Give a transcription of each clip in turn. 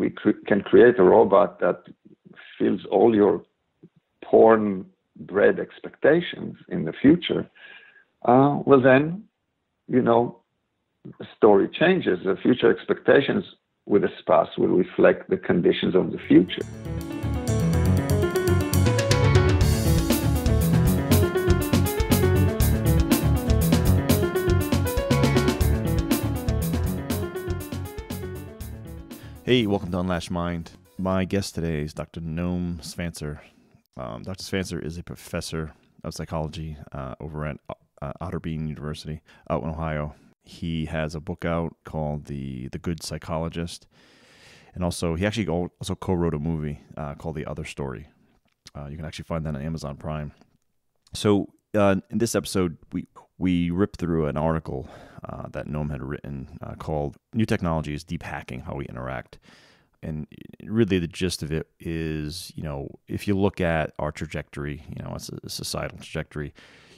can create a robot that fills all your porn-bred expectations in the future, well then, the story changes. The future expectations with a spouse will reflect the conditions of the future. Hey, welcome to Unlatched Mind. My guest today is Dr. Noam Shpancer. Dr. Shpancer is a professor of psychology over at Otterbein University out in Ohio. He has a book out called The Good Psychologist. And also, he actually also co-wrote a movie called The Other Story. You can actually find that on Amazon Prime. So in this episode, we ripped through an article that Noam had written called New Technology is Deep Hacking How We Interact. And really the gist of it is, if you look at our trajectory, it's a societal trajectory,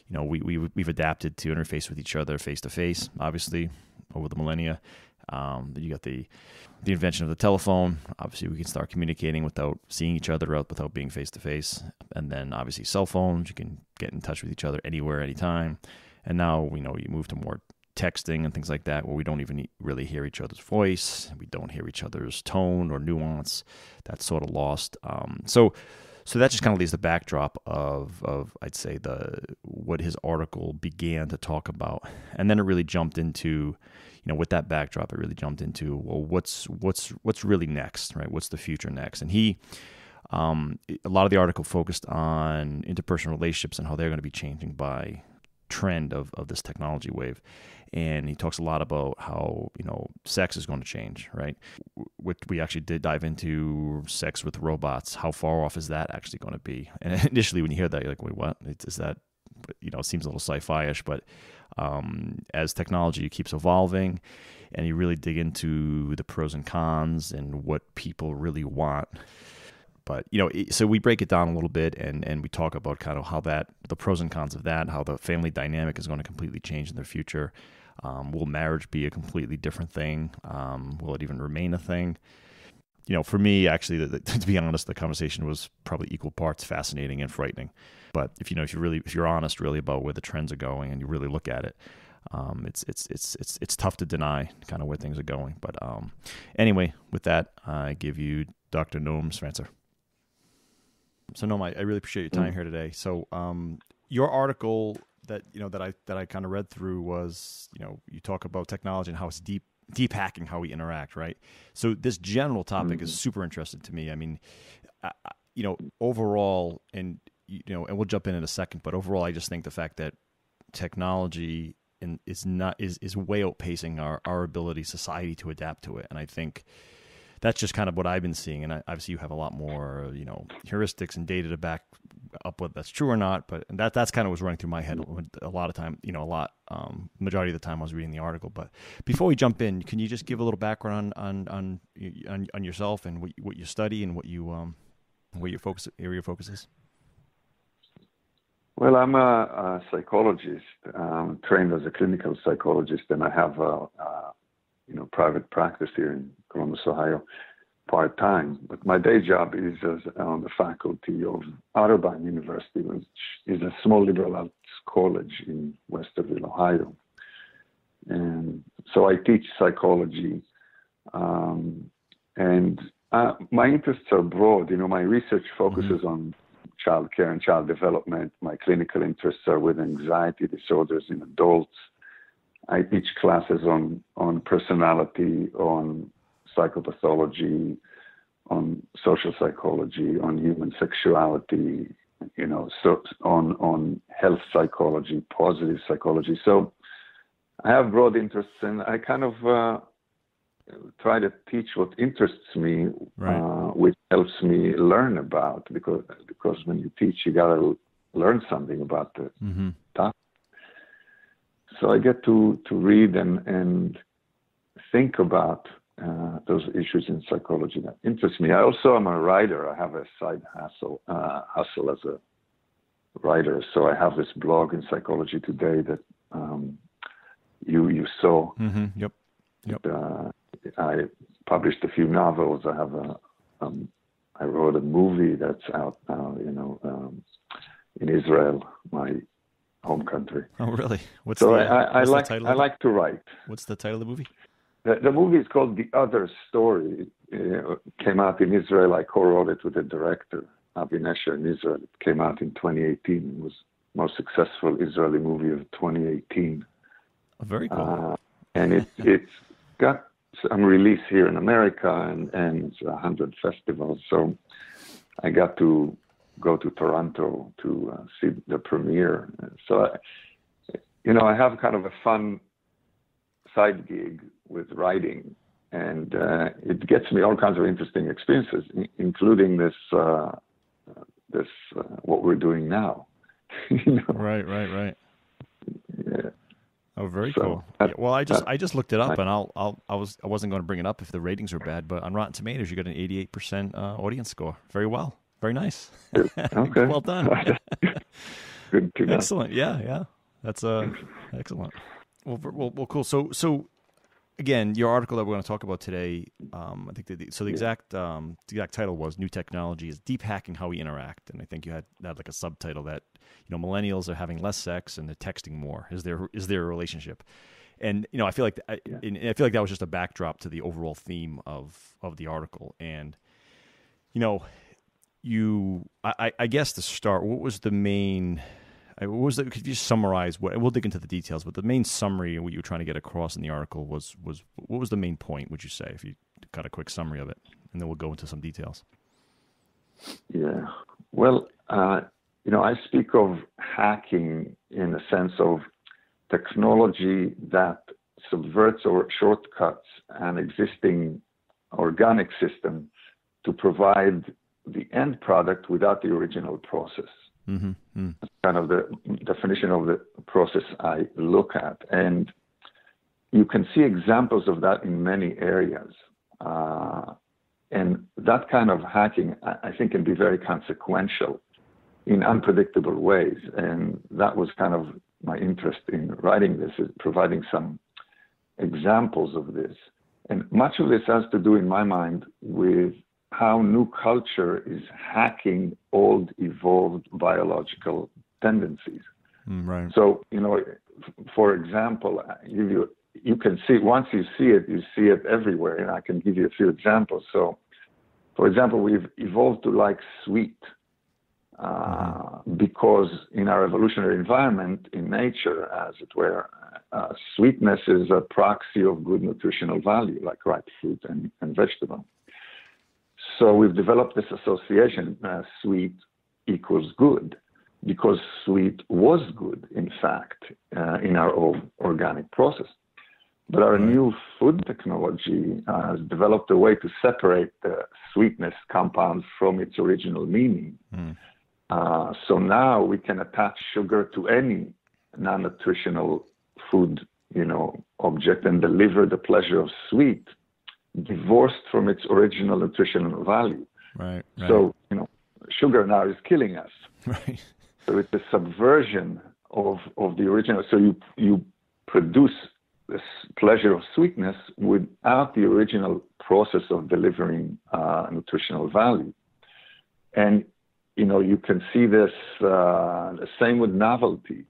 we've adapted to interface with each other face-to-face, obviously, over the millennia. You got the invention of the telephone. Obviously, we can start communicating without seeing each other, without being face-to-face. And then, obviously, cell phones. You can get in touch with each other anywhere, anytime. And now, you move to more texting and things like that, where we don't even really hear each other's voice. We don't hear each other's tone or nuance. That's sort of lost. So that just kind of leaves the backdrop of I'd say what his article began to talk about, and then it really jumped into, with that backdrop, it really jumped into, well, what's really next, right? What's the future next? And a lot of the article focused on interpersonal relationships and how they're going to be changing by trend of this technology wave. And he talks a lot about how, sex is going to change, right? We actually did dive into sex with robots. How far off is that actually going to be? And initially when you hear that, you're like, wait, what? Is that, it seems a little sci-fi-ish, but as technology keeps evolving and you really dig into the pros and cons and what people really want. But, so we break it down a little bit and we talk about kind of how the pros and cons of that, how the family dynamic is going to completely change in the future. Will marriage be a completely different thing? Will it even remain a thing? For me, actually, to be honest, the conversation was probably equal parts fascinating and frightening. But if you're honest really about where the trends are going and you really look at it, it's tough to deny kind of where things are going. But anyway, with that, I give you Dr. Noam Shpancer. So Noam, I really appreciate your time here today. So your article that I kind of read through was, you talk about technology and how it's deep hacking how we interact, right? So this general topic is super interesting to me. I mean, overall, and we'll jump in a second, but overall, I just think the fact that technology is way outpacing our ability, society, to adapt to it, and I think that's just kind of what I've been seeing. And obviously you have a lot more, heuristics and data to back up whether that's true or not. But that's kind of was running through my head a lot of time, majority of the time I was reading the article. But before we jump in, can you just give a little background on yourself and what you study and what you, where your focus is? Well, I'm a psychologist, trained as a clinical psychologist, and I have a private practice here in Columbus, Ohio, part-time. But my day job is on the faculty of Otterbein University, which is a small liberal arts college in Westerville, Ohio. And so I teach psychology, and my interests are broad. My research focuses on child care and child development. My clinical interests are with anxiety disorders in adults. I teach classes on personality, on psychopathology, on social psychology, on human sexuality, on health psychology, positive psychology. So I have broad interests, and I kind of try to teach what interests me, right, which helps me learn about, because when you teach, you got to learn something about the topic. So I get to read and think about those issues in psychology that interest me. I also am a writer. I have a side hustle as a writer. So I have this blog in Psychology Today that you saw. Yep. I published a few novels. I wrote a movie that's out now, in Israel, my home country. Oh, really? I like to write. What's the title of the movie? The movie is called The Other Story. It came out in Israel. I co-wrote it with the director, Avi Nesher, in Israel. It came out in 2018. It was the most successful Israeli movie of 2018. Oh, very cool. And it's got some release here in America and 100 festivals. So I got to go to Toronto to see the premiere. So, I have kind of a fun side gig with writing, and it gets me all kinds of interesting experiences, including this what we're doing now. Right. Yeah. Oh, very cool. Well, I just looked it up, and I wasn't going to bring it up if the ratings were bad, but on Rotten Tomatoes, you got an 88% audience score. Very well. Very nice. Okay. Well done. Good to know. Excellent. Yeah. That's excellent. Well, cool. So again, your article that we're going to talk about today, I think the exact title was "New Technology is Deep Hacking How We Interact," and I think you had like a subtitle that millennials are having less sex and they're texting more. Is there a relationship? And I feel like I feel like that was just a backdrop to the overall theme of the article. And I guess to start, what was the main? Could you just summarize we'll dig into the details, but the main summary and what you were trying to get across in the article was what was the main point, would you say, if you got a quick summary of it, and then we'll go into some details. Yeah. Well, I speak of hacking in the sense of technology that subverts or shortcuts an existing organic system to provide the end product without the original process. Mm-hmm. That's kind of the definition of the process I look at. And you can see examples of that in many areas. And that kind of hacking, I think, can be very consequential in unpredictable ways. And that was kind of my interest in writing this, is providing some examples of this. And much of this has to do, in my mind, with how new culture is hacking old, evolved biological tendencies. Right. So, for example, you can see, once you see it everywhere, and I can give you a few examples. So, for example, we've evolved to like sweet because in our evolutionary environment, in nature, as it were, sweetness is a proxy of good nutritional value, like ripe fruit and vegetable. So we've developed this association, sweet equals good, because sweet was good, in fact, in our old organic process. But our new food technology has developed a way to separate the sweetness compound from its original meaning. So now we can attach sugar to any non-nutritional food, object and deliver the pleasure of sweet, divorced from its original nutritional value. Right. So, sugar now is killing us. Right. So it's a subversion of the original. So you produce this pleasure of sweetness without the original process of delivering nutritional value. And, you can see this the same with novelty.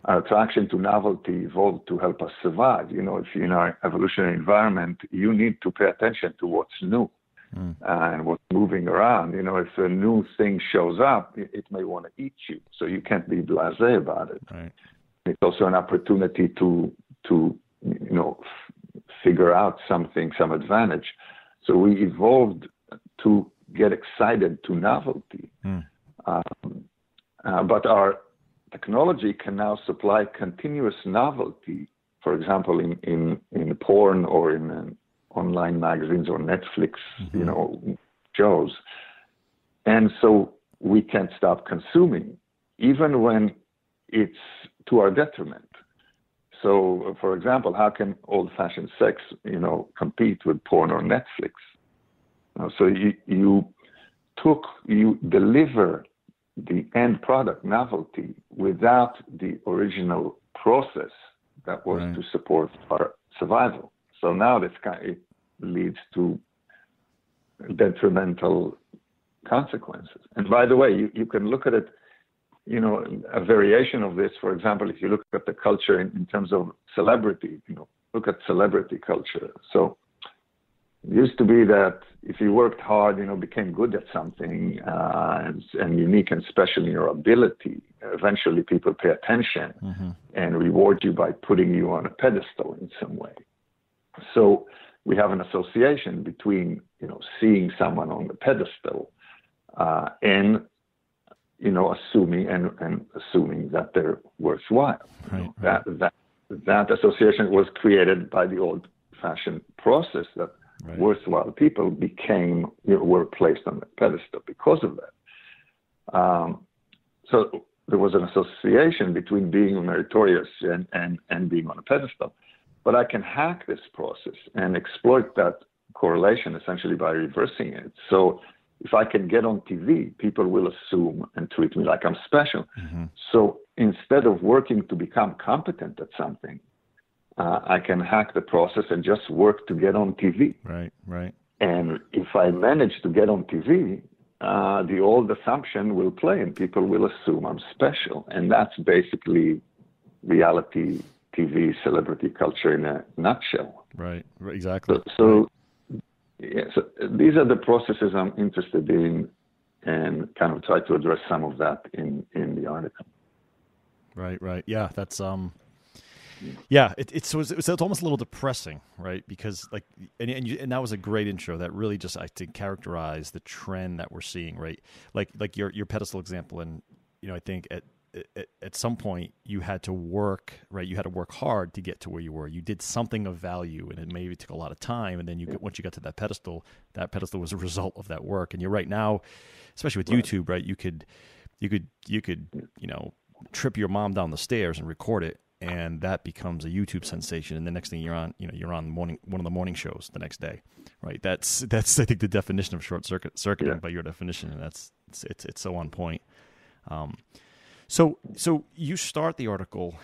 Our attraction to novelty evolved to help us survive. If you're in our evolutionary environment, you need to pay attention to what's new and what's moving around. If a new thing shows up, it may want to eat you. So you can't be blasé about it. Right. It's also an opportunity to figure out something, some advantage. So we evolved to get excited to novelty. But our technology can now supply continuous novelty, for example, in porn or in online magazines or Netflix, shows. And so we can't stop consuming, even when it's to our detriment. So, for example, how can old-fashioned sex, compete with porn or Netflix? So you deliver the end product, novelty, without the original process that was to support our survival. So now it leads to detrimental consequences. And by the way, you can look at it, a variation of this. For example, if you look at the culture in terms of celebrity, look at celebrity culture. So it used to be that if you worked hard, became good at something and unique and special in your ability, eventually people pay attention and reward you by putting you on a pedestal in some way. So we have an association between, seeing someone on the pedestal and, assuming that they're worthwhile. Right. That association was created by the old-fashioned process that worthwhile people were placed on the pedestal because of that. So there was an association between being meritorious and being on a pedestal. But I can hack this process and exploit that correlation essentially by reversing it. So if I can get on TV, people will assume and treat me like I'm special. So instead of working to become competent at something, I can hack the process and just work to get on TV. Right. And if I manage to get on TV, the old assumption will play and people will assume I'm special. And that's basically reality TV celebrity culture in a nutshell. Right. Exactly. So these are the processes I'm interested in and kind of try to address some of that in the article. Right. Yeah, that's it's almost a little depressing, right? Because and that was a great intro that really just, I think, characterized the trend that we're seeing, right? Like your pedestal example, and I think at some point you had to work, right? You had to work hard to get to where you were. You did something of value, and it maybe took a lot of time. And then once you got to that pedestal was a result of that work. And you're right now, especially with YouTube, right? You could trip your mom down the stairs and record it, and that becomes a YouTube sensation. And the next thing you're on one of the morning shows the next day, right? That's I think the definition of short circuiting by your definition, and it's so on point. So you start the article,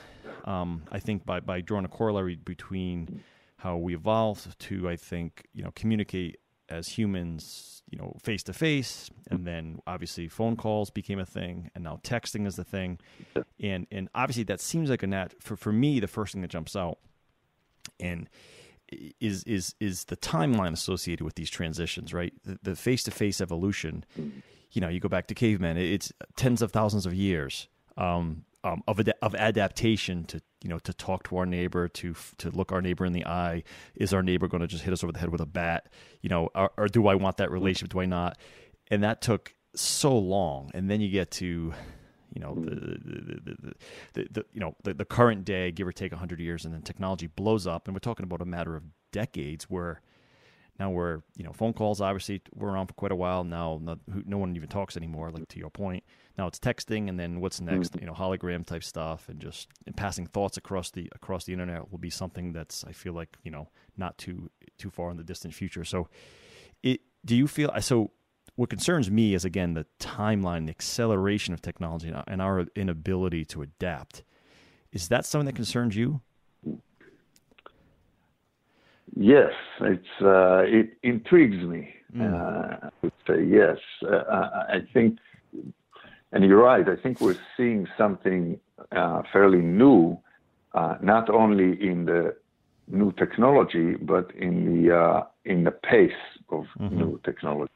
I think, by drawing a corollary between how we evolved to, I think, communicate as humans, face to face, and then obviously phone calls became a thing, and now texting is the thing, and obviously that seems like for me, the first thing that jumps out, and is the timeline associated with these transitions, right? The face to face evolution. You go back to cavemen; it's tens of thousands of years of adaptation to talk to our neighbor, to look our neighbor in the eye. Is our neighbor going to just hit us over the head with a bat? Or do I want that relationship? Do I not? And that took so long. And then you get to the current day, give or take 100 years, and then technology blows up, and we're talking about a matter of decades where. Now we're, phone calls, obviously, we're around for quite a while now. No one even talks anymore, like to your point. Now it's texting, and then what's next? Hologram type stuff, and just passing thoughts across the internet will be something that's, I feel like, not too far in the distant future. So, do you feel? So, what concerns me is, again, the timeline, the acceleration of technology, and our inability to adapt. Is that something that concerns you? Yes, it intrigues me. I would say yes. I think, and you're right. I think we're seeing something fairly new, not only in the new technology, but in the pace of new technology.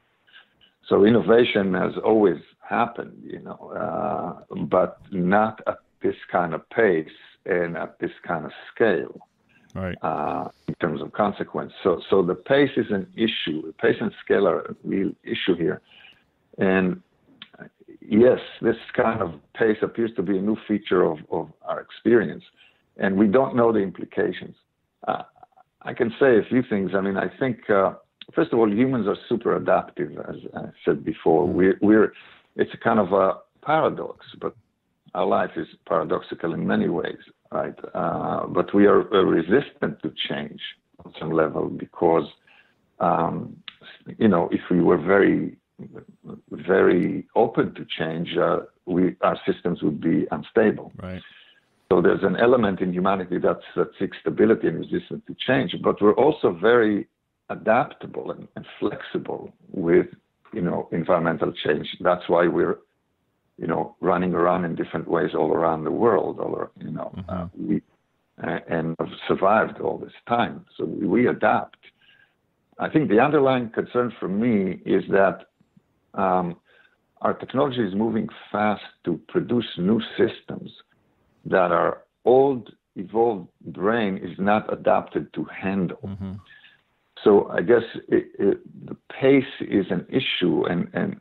So innovation has always happened, but not at this kind of pace and at this kind of scale. Right. In terms of consequence. So the pace is an issue. The pace and scale are a real issue here. And yes, this kind of pace appears to be a new feature of our experience. And we don't know the implications. I can say a few things. I mean, I think, first of all, humans are super adaptive, as I said before. It's a kind of a paradox, but our life is paradoxical in many ways. Right, but we are resistant to change on some level because, if we were very, very open to change, our systems would be unstable. Right. So there's an element in humanity that seeks stability and resistance to change, but we're also very adaptable and flexible with, environmental change. That's why we're, running around in different ways all around the world, and have survived all this time. So we adapt. I think the underlying concern for me is that our technology is moving fast to produce new systems that our old evolved brain is not adapted to handle. Mm-hmm. So I guess the pace is an issue, and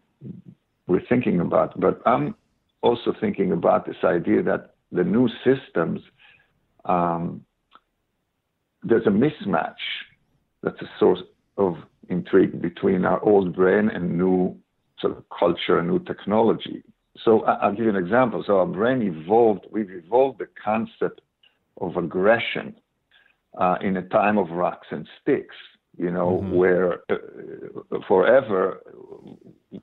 we're thinking about, but I'm also thinking about this idea that the new systems, there's a mismatch that's a source of intrigue between our old brain and new sort of culture and new technology. So I'll give you an example. So our brain we've evolved the concept of aggression in a time of rocks and sticks, mm-hmm. where forever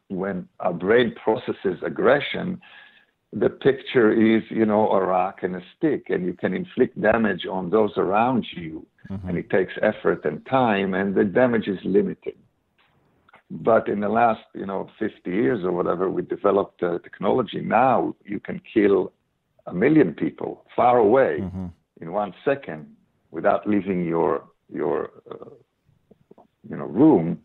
when our brain processes aggression, the picture is, a rock and a stick, and you can inflict damage on those around you, mm-hmm. and it takes effort and time, and the damage is limited. But in the last, 50 years or whatever, we developed technology. Now you can kill 1 million people far away mm-hmm. in 1 second without leaving your room.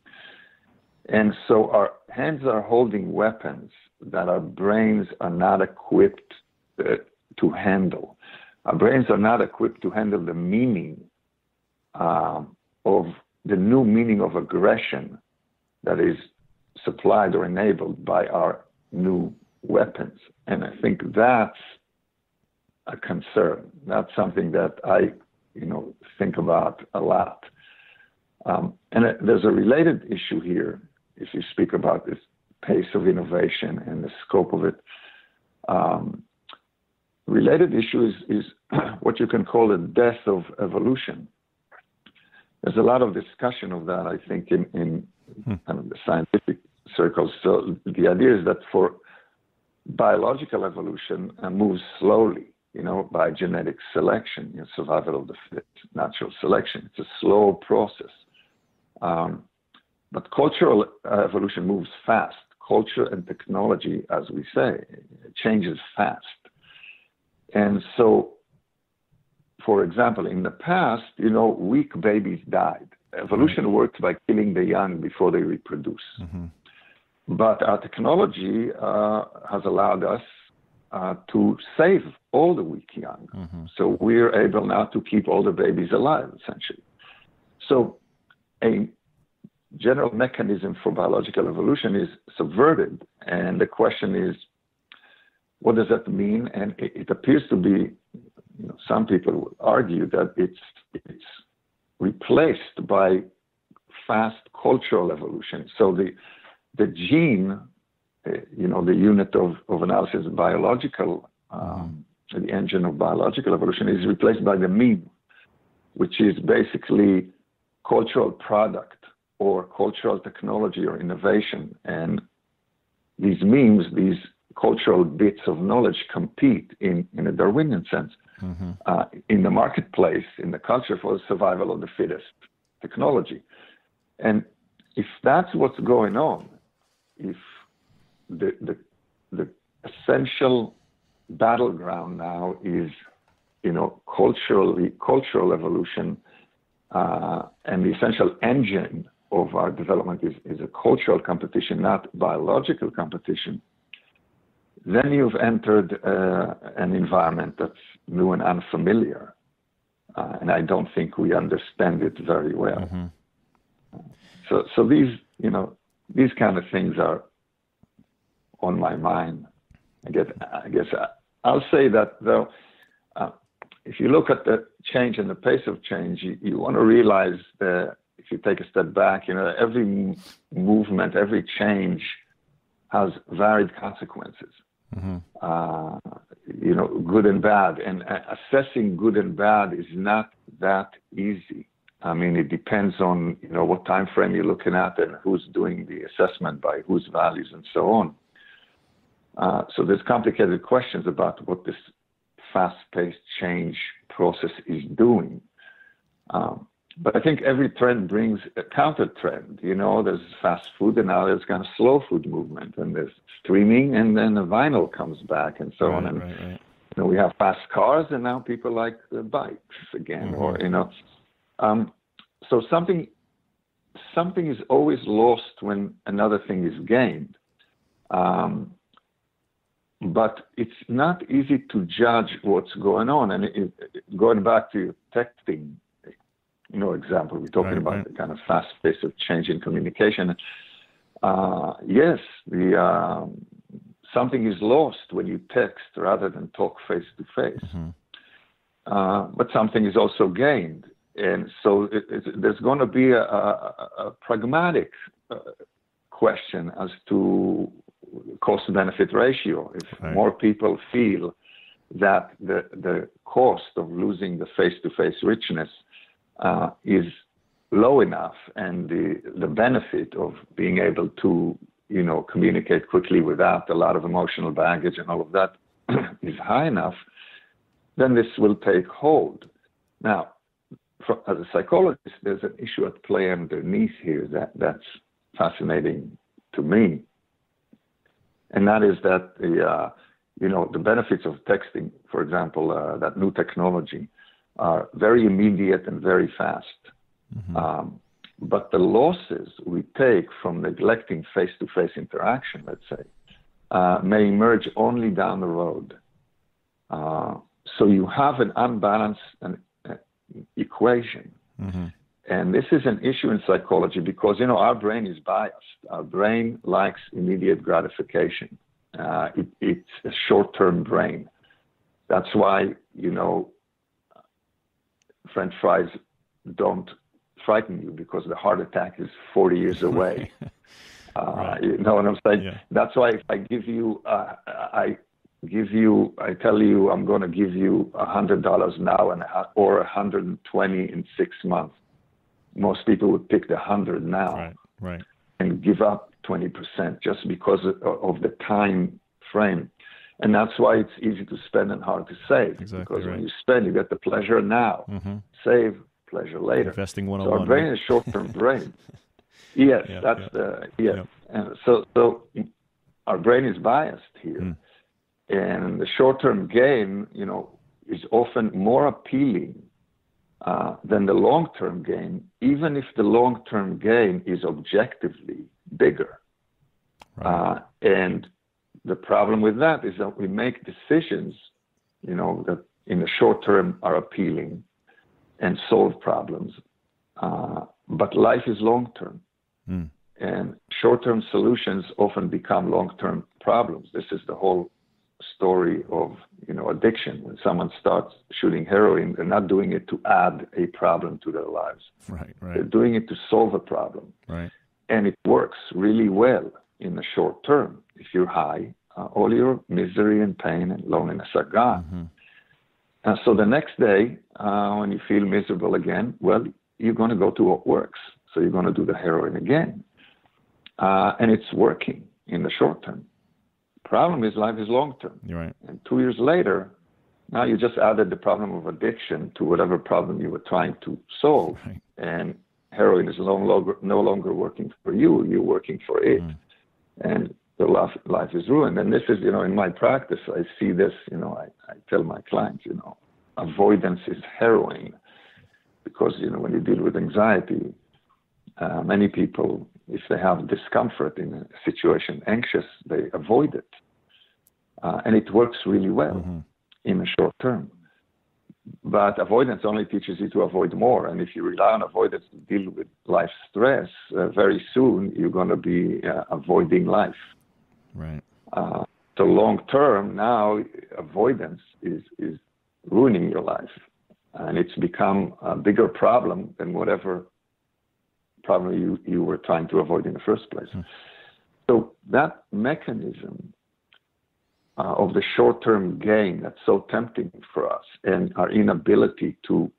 And so our hands are holding weapons that our brains are not equipped to handle. Our brains are not equipped to handle the meaning of the new meaning of aggression that is supplied or enabled by our new weapons. And I think that's a concern. That's something that I, think about a lot. And there's a related issue here, if you speak about this pace of innovation and the scope of it. Related issue is what you can call the death of evolution. There's a lot of discussion of that, I think, in kind of the scientific circles. So the idea is that for biological evolution moves slowly, by genetic selection, survival of the fittest, natural selection. It's a slow process. But cultural evolution moves fast. Culture and technology, as we say, changes fast. And so, for example, in the past, weak babies died. Evolution works by killing the young before they reproduce. Mm-hmm. But our technology has allowed us to save all the weak young. Mm-hmm. So we're able now to keep all the babies alive, essentially. So a general mechanism for biological evolution is subverted. And the question is, what does that mean? And it appears to be, some people would argue that it's replaced by fast cultural evolution. So the gene, the unit of analysis of biological, the engine of biological evolution is replaced by the meme, which is basically cultural product or cultural technology or innovation. And these memes, these cultural bits of knowledge compete in a Darwinian sense in the marketplace, in the culture for the survival of the fittest technology. And if that's what's going on, if the essential battleground now is, cultural evolution, and the essential engine of our development is a cultural competition, not biological competition, then you've entered an environment that's new and unfamiliar. And I don't think we understand it very well. Mm-hmm. So these kind of things are on my mind. I guess I'll say that, though, if you look at the change and the pace of change, you want to realize that if you take a step back, every movement, every change has varied consequences, good and bad. And assessing good and bad is not that easy. I mean, it depends on, what time frame you're looking at and who's doing the assessment by whose values and so on. So there's complicated questions about what this fast-paced change process is doing. But I think every trend brings a counter trend. There's fast food, and now there's kind of slow food movement, and there's streaming, and then the vinyl comes back, and so on. And right. we have fast cars, and now people like the bikes again, so something is always lost when another thing is gained. But it's not easy to judge what's going on. And going back to your texting, example, we're talking about the kind of fast pace of change in communication. Yes, something is lost when you text rather than talk face to face. But something is also gained. And so there's going to be a pragmatic question as to cost-benefit ratio. If more people feel that the cost of losing the face-to-face richness is low enough, and the benefit of being able to communicate quickly without a lot of emotional baggage and all of that is high enough, then this will take hold. Now, as a psychologist, there's an issue at play underneath here that's fascinating to me. And that is that the benefits of texting, for example, that new technology, are very immediate and very fast. But the losses we take from neglecting face-to-face interaction, let's say, may emerge only down the road. So you have an unbalanced equation. And this is an issue in psychology because, our brain is biased. Our brain likes immediate gratification. It's a short-term brain. That's why, French fries don't frighten you, because the heart attack is 40 years away. You know what I'm saying? Yeah. That's why if I give you, I tell you I'm going to give you $100 now or $120 in 6 months. Most people would pick the 100 now, right, and give up 20% just because of the time frame. And that's why it's easy to spend and hard to save. Exactly, because when you spend, you get the pleasure now. Save, pleasure later. Investing 101. So our brain is a short-term brain. Yes, And so our brain is biased here. And the short-term gain, is often more appealing than the long-term gain, even if the long-term gain is objectively bigger. And the problem with that is that we make decisions, that in the short term are appealing and solve problems, but life is long-term. And short-term solutions often become long-term problems. This is the whole story of addiction. When someone starts shooting heroin, they're not doing it to add a problem to their lives. They're doing it to solve a problem. And it works really well in the short term. If you're high, all your misery and pain and loneliness are gone. So the next day, when you feel miserable again, well, you're going to go to what works. So you're going to do the heroin again. And it's working in the short term. Problem is, life is long term. And 2 years later, now you just added the problem of addiction to whatever problem you were trying to solve. And heroin is no longer working for you. You're working for it. And the life is ruined. And this is, in my practice, I see this, I tell my clients, avoidance is heroin. Because, when you deal with anxiety, many people, if they have discomfort in a situation, anxious, they avoid it. And it works really well in the short term. But avoidance only teaches you to avoid more. And if you rely on avoidance to deal with life stress, very soon you're going to be avoiding life. So long term, now avoidance is ruining your life. And it's become a bigger problem than whatever problem you were trying to avoid in the first place. So that mechanism of the short-term gain that's so tempting for us, and our inability to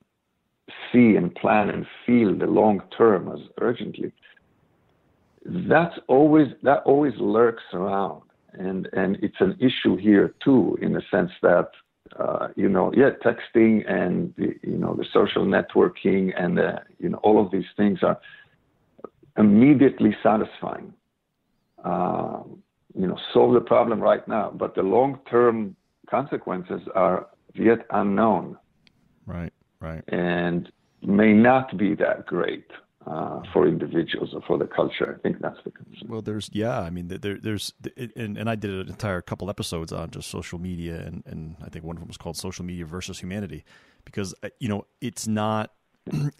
see and plan and feel the long term as urgently, that always lurks around. And it's an issue here too, in the sense that texting and the social networking and all of these things are immediately satisfying. Solve the problem right now, but the long-term consequences are yet unknown. Right. And may not be that great for individuals or for the culture. I think that's the concern. Well, there's and I did an entire couple episodes on just social media, and I think one of them was called Social Media versus Humanity, because it's not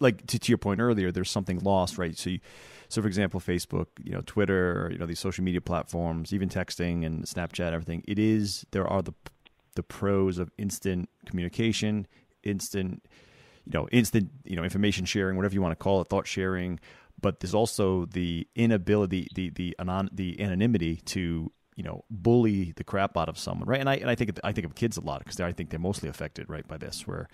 like to your point earlier, there's something lost, right? So for example, Facebook, Twitter, these social media platforms, even texting and Snapchat, everything. There are the pros of instant communication, instant information sharing, whatever you want to call it, thought sharing. But there's also the inability, the anonymity to bully the crap out of someone, right? And I think of kids a lot because I think they're mostly affected, right, by this. Where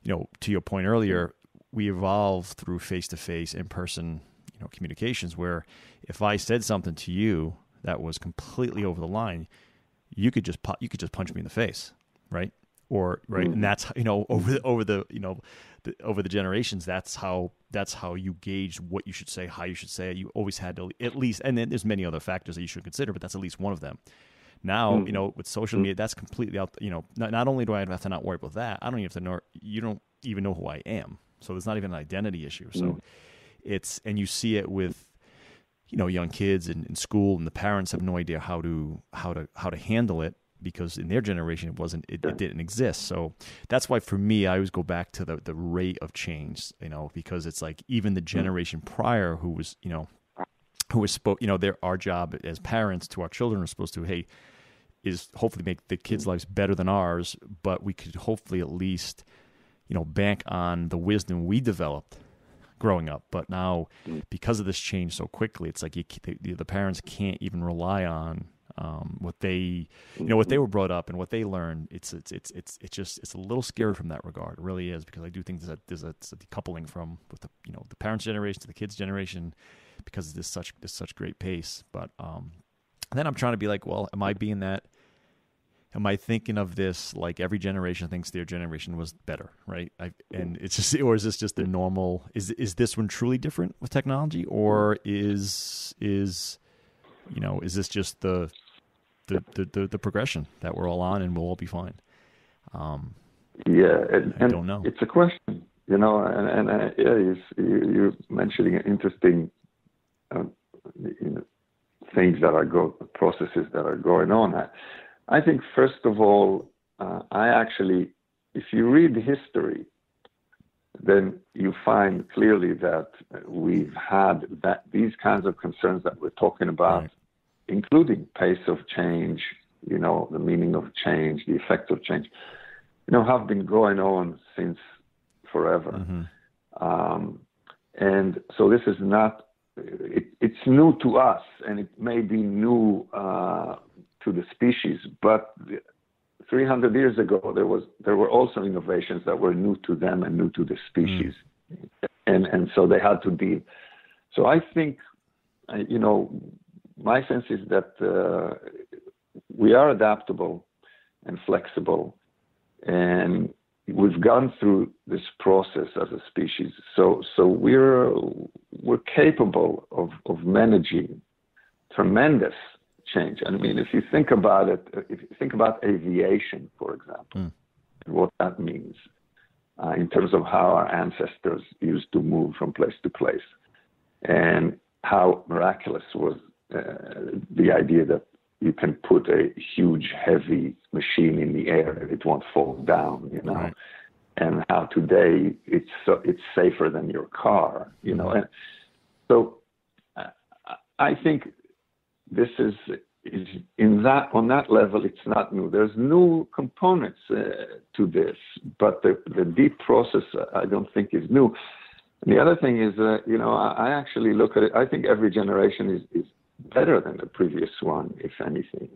to your point earlier, we evolved through face-to-face, in-person communications. Where if I said something to you that was completely over the line, you could just punch me in the face, right? Or right, and that's over the generations, that's how you gauge what you should say, how you should say it. You always had to at least, and then there's many other factors that you should consider, but that's at least one of them. Now, with social media, that's completely out. Not only do I have to not worry about that, I don't even have to know. You don't even know who I am, so there's not even an identity issue. So and you see it with young kids in school, and the parents have no idea how to handle it. Because in their generation, it didn't exist. So that's why for me, I always go back to the rate of change, because it's like even the generation prior who was our job as parents to our children are supposed to, is hopefully make the kids' lives better than ours, but we could hopefully at least, bank on the wisdom we developed growing up. But now because of this change so quickly, it's like the parents can't even rely on what they were brought up and what they learned. It's a little scary from that regard. It really is, because I do think there's a decoupling from with the parents' generation to the kids' generation, because of this such great pace. But then I'm trying to be like, well, am I being that? Am I thinking of this like every generation thinks their generation was better, right? And it's just, or is this just the normal? Is this one truly different with technology, or is this just the progression that we're all on and we'll all be fine? I don't know. It's a question, and you're mentioning interesting things processes that are going on. I think first of all, if you read history, then you find clearly that we've had these kinds of concerns that we're talking about, right, including pace of change, the meaning of change, the effects of change, have been going on since forever. Mm-hmm. And so this is not, it's new to us, and it may be new to the species, but 300 years ago, there were also innovations that were new to them and new to the species. And so they had to deal. So I think, my sense is that we are adaptable and flexible, and we've gone through this process as a species. So we're capable of managing tremendous change. I mean, if you think about it, if you think about aviation, for example, and what that means in terms of how our ancestors used to move from place to place, and how miraculous was the idea that you can put a huge, heavy machine in the air and it won't fall down, right, and how today it's safer than your car, and so I think this is on that level, it's not new. There's new components to this, but the deep process I don't think is new. And the other thing is, I actually look at it. I think every generation is better than the previous one, if anything.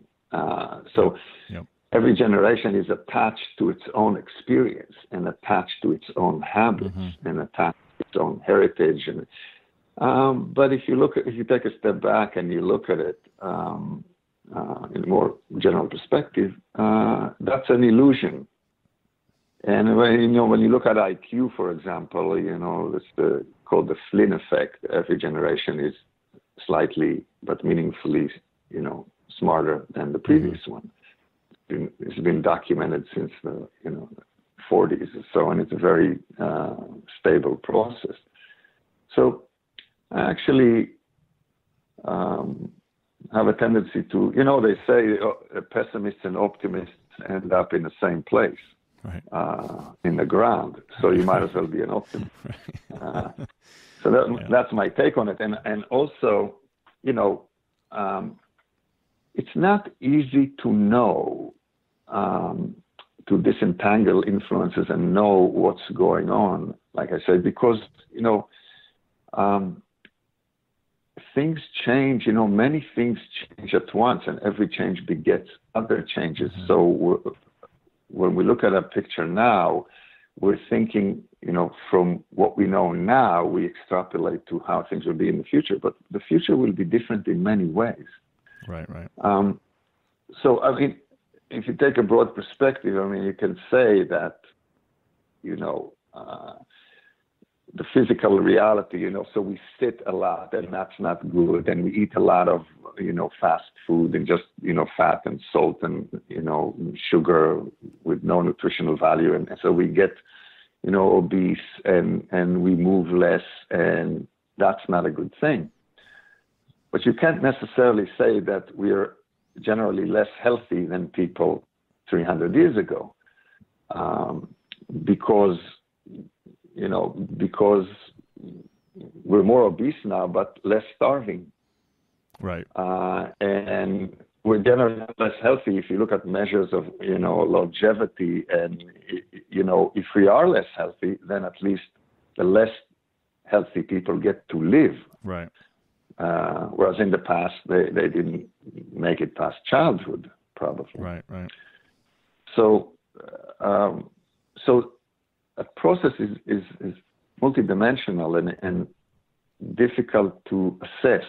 Every generation is attached to its own experience and attached to its own habits, mm-hmm, and attached to its own heritage. And but if you take a step back and you look at it in a more general perspective, that's an illusion. And when you look at IQ, for example, it's called the Flynn effect. Every generation is slightly but meaningfully, smarter than the previous one. It's been documented since the 40s or so, and it's a very stable process. So I actually have a tendency to, they say pessimists and optimists end up in the same place, right, in the ground. So you might as well be an optimist. So that's my take on it. And also, it's not easy to know, to disentangle influences and know what's going on, like I said, because, things change, many things change at once, and every change begets other changes. Mm-hmm. So when we look at a picture now, we're thinking, from what we know now, we extrapolate to how things will be in the future, but the future will be different in many ways. Right. So, if you take a broad perspective, you can say that, the physical reality, so we sit a lot, and that's not good, and we eat a lot of, fast food and just, fat and salt and, sugar with no nutritional value, and so we get, obese and we move less, and that's not a good thing. But you can't necessarily say that we're generally less healthy than people 300 years ago, because we're more obese now, but less starving. Right. And we're generally less healthy if you look at measures of, longevity. And, if we are less healthy, then at least the less healthy people get to live. Right. Whereas in the past, they didn't make it past childhood, probably. Right. So a process is multidimensional and difficult to assess,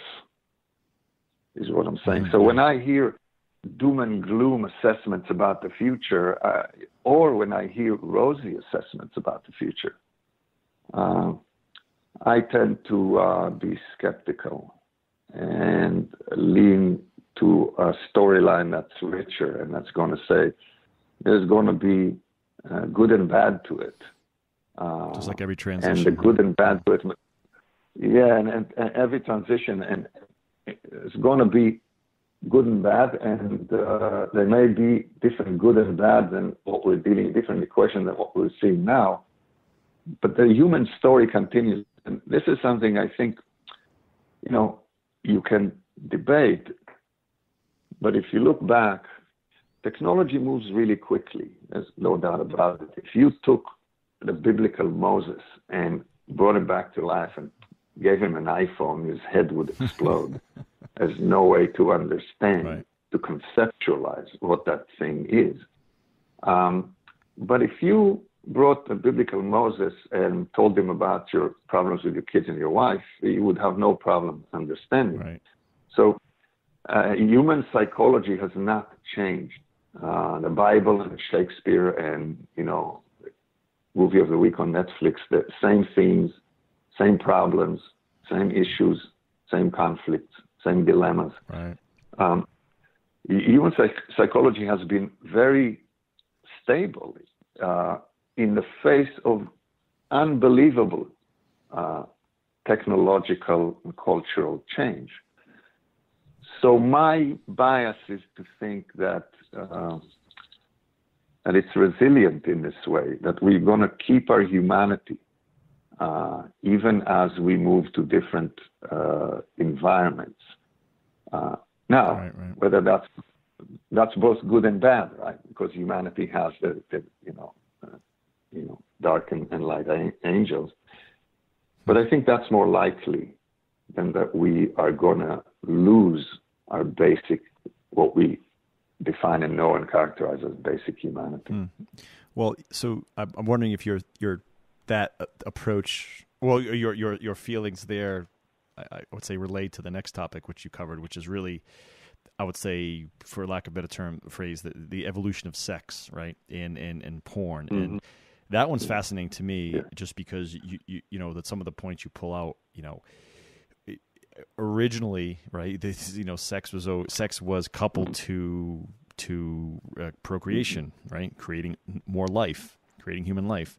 is what I'm saying. So when I hear doom and gloom assessments about the future, or when I hear rosy assessments about the future, I tend to be skeptical and lean to a storyline that's richer and that's going to say there's going to be good and bad to it. Just like every transition. And the good and bad to it. Yeah, and every transition, and it's going to be good and bad, and there may be different good and bad than what we're dealing, different equations than what we're seeing now. But the human story continues. And this is something I think, you can debate. But if you look back, technology moves really quickly. There's no doubt about it. If you took the biblical Moses and brought him back to life and gave him an iPhone, his head would explode. There's no way to understand, right, to conceptualize what that thing is. But if you brought the biblical Moses and told him about your problems with your kids and your wife, he would have no problem understanding. Right. So human psychology has not changed. The Bible and Shakespeare and, movie of the week on Netflix, the same themes, same problems, same issues, same conflicts, same dilemmas. Right. Human psychology has been very stable in the face of unbelievable technological and cultural change. So my bias is to think that it's resilient in this way, that we're going to keep our humanity even as we move to different environments. Now, right. Whether that's both good and bad, right? Because humanity has the dark and light angels. But I think that's more likely than that we are going to lose our basic, what we define and know and characterize as basic humanity. Mm. Well, so I'm wondering if your that approach, well, your feelings there, I would say relate to the next topic which you covered, which is really, I would say, for lack of a better phrase, the evolution of sex, right, and porn. Mm-hmm. That one's fascinating to me, Yeah. just because you know that some of the points you pull out, originally, right? This, sex was coupled to procreation, right? Creating more life, creating human life,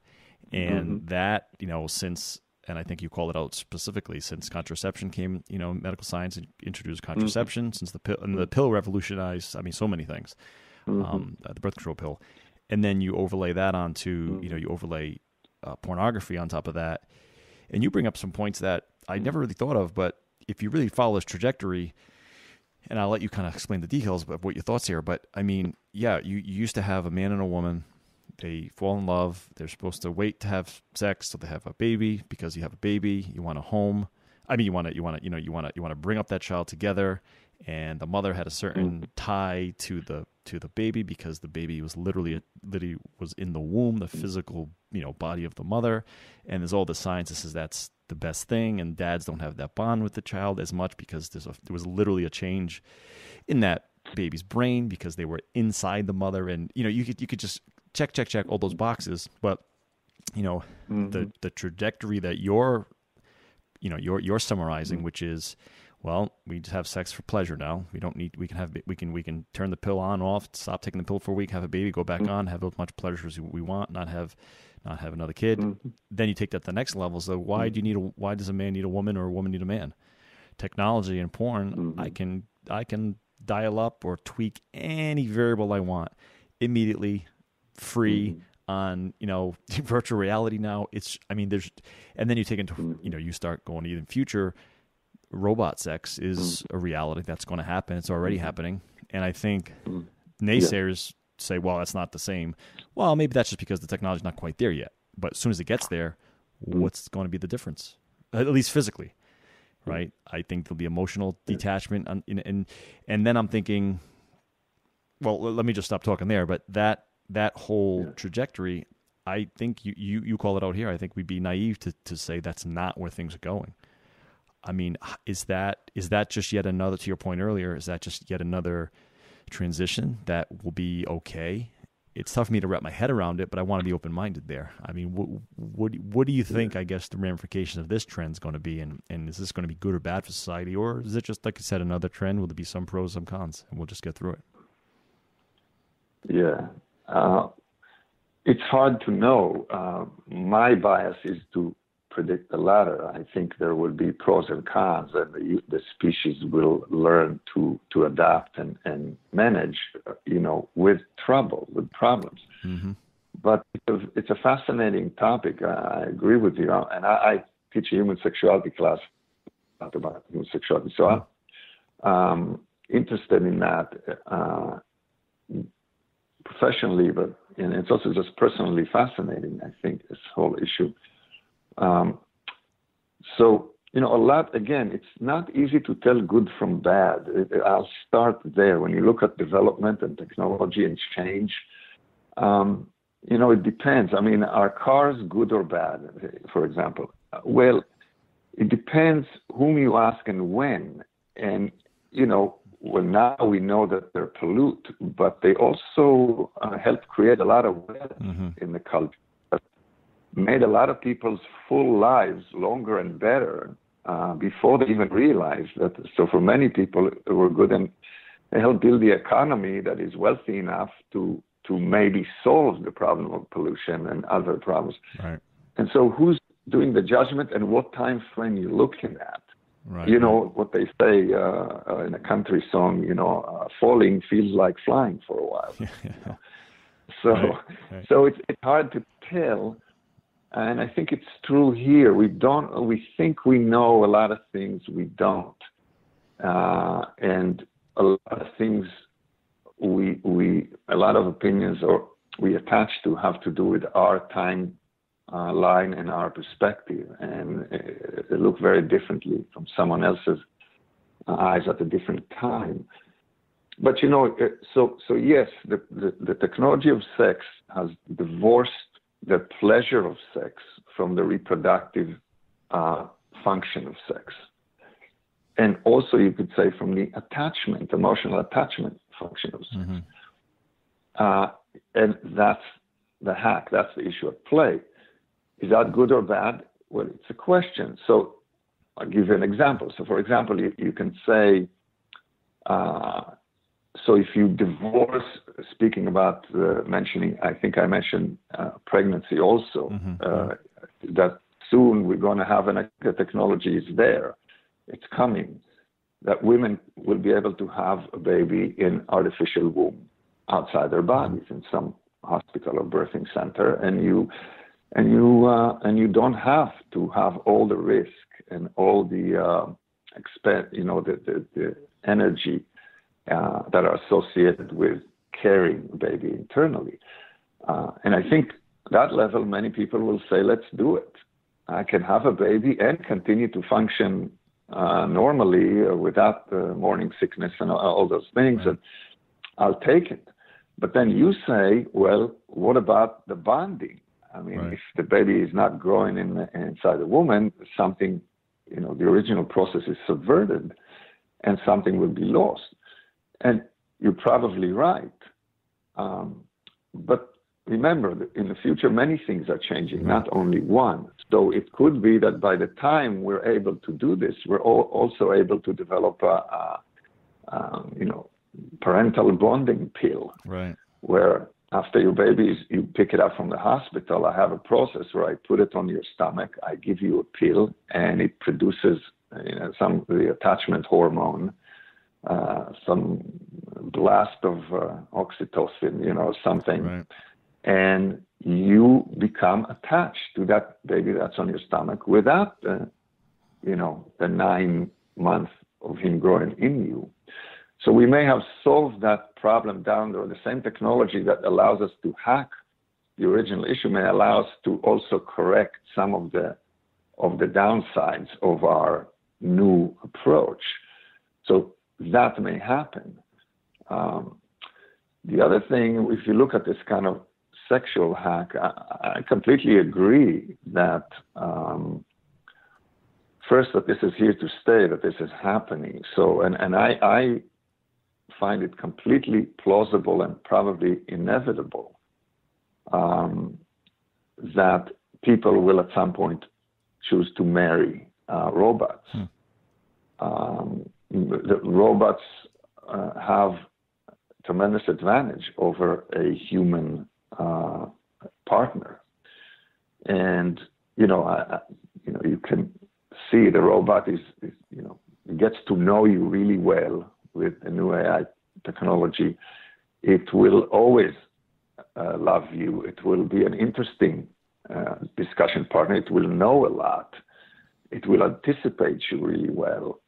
and that since. And I think you called it out specifically, since contraception came, medical science introduced contraception, since the pill revolutionized, so many things, the birth control pill. And then you overlay that onto, you overlay pornography on top of that. And you bring up some points that I never really thought of, but if you really follow this trajectory, and I'll let you kind of explain the details of what your thoughts here, but you used to have a man and a woman. They fall in love. They're supposed to wait to have sex so they have a baby, because you have a baby, you want a home. You want to bring up that child together, and the mother had a certain tie to the baby, because the baby was literally was in the womb, the physical body of the mother, and there's all the science that says that's the best thing, and dads don't have that bond with the child as much, because there was literally a change in that baby's brain because they were inside the mother, and you could just check all those boxes, but the trajectory that you're summarizing, which is, well, we just have sex for pleasure now. We can turn the pill on, off, stop taking the pill for a week, have a baby, go back on, have as much pleasure as we want, not have another kid. Then you take that to the next level. So why does a man need a woman, or a woman need a man? Technology and porn, I can dial up or tweak any variable I want immediately, free on virtual reality now. And then you take into you start going even future. Robot sex is a reality that's going to happen. It's already happening, and I think naysayers say, well, that's not the same. Well, maybe that's just because the technology's not quite there yet, but as soon as it gets there, what's going to be the difference, at least physically, right? I think there'll be emotional detachment, and then I'm thinking, well, let me just stop talking there, but that whole trajectory, I think you call it out here. I think we'd be naive to say that's not where things are going. Is that just yet another, to your point earlier, is that just yet another transition that will be okay? It's tough for me to wrap my head around it, but I want to be open-minded there. What do you think, I guess, the ramifications of this trend is going to be, and is this going to be good or bad for society, or is it just, like you said, another trend? Will there be some pros, some cons, and we'll just get through it? Yeah. It's hard to know. My bias is to predict the latter. I think there will be pros and cons, and the species will learn to adapt and manage, with problems. But it's a fascinating topic. I agree with you, and I teach a human sexuality class about human sexuality, so I'm interested in that professionally, and it's also just personally fascinating, I think, this whole issue. So, a lot, again, it's not easy to tell good from bad. I'll start there. When you look at development and technology and change, it depends. Are cars good or bad, for example? Well, it depends whom you ask and when. And, well, now we know that they pollute, but they also help create a lot of wealth in the culture. Made a lot of people's full lives longer and better before they even realized that. So for many people, it were good, and they helped build the economy that is wealthy enough to maybe solve the problem of pollution and other problems. Right. And so who's doing the judgment, and what time frame you're looking at? Right. What they say in a country song, falling feels like flying for a while. So, right. So it's hard to tell. And I think it's true here. We think we know a lot of things we don't. And a lot of things a lot of opinions we attach to have to do with our time line and our perspective. And they look very differently from someone else's eyes at a different time. But, so yes, the technology of sex has divorced the pleasure of sex from the reproductive function of sex. And also, you could say, from the emotional attachment function of sex. And that's the hack. That's the issue at play. Is that good or bad? Well, it's a question. So I'll give you an example. So, for example, you can say, so if you divorce, speaking about I think I mentioned pregnancy also, that soon we're going to have, the technology is there, it's coming, that women will be able to have a baby in artificial womb outside their bodies in some hospital or birthing center, and you don't have to have all the risk and all the the energy that are associated with carrying a baby internally. And I think that level, many people will say, let's do it. I can have a baby and continue to function normally without morning sickness and all those things, and I'll take it. But then you say, well, what about the bonding? I mean, if the baby is not growing inside the woman, something, the original process is subverted and something will be lost. And you're probably right. But remember, that in the future, many things are changing, not only one. So it could be that by the time we're able to do this, we're also able to develop a parental bonding pill, where after your baby, you pick it up from the hospital. I have a process where I put it on your stomach. I give you a pill, and it produces some of the attachment hormone, some blast of oxytocin, something. And you become attached to that baby that's on your stomach without the 9 months of him growing in you. So we may have solved that problem down there. The same technology that allows us to hack the original issue may allow us to also correct some of the downsides of our new approach. So that may happen. The other thing, if you look at this kind of sexual hack, I completely agree that first, that this is here to stay, that this is happening. So, and I find it completely plausible and probably inevitable that people will at some point choose to marry robots. The robots have tremendous advantage over a human partner, and you can see the robot gets to know you really well. With the new AI technology, it will always love you. It will be an interesting discussion partner. It will know a lot. It will anticipate you really well.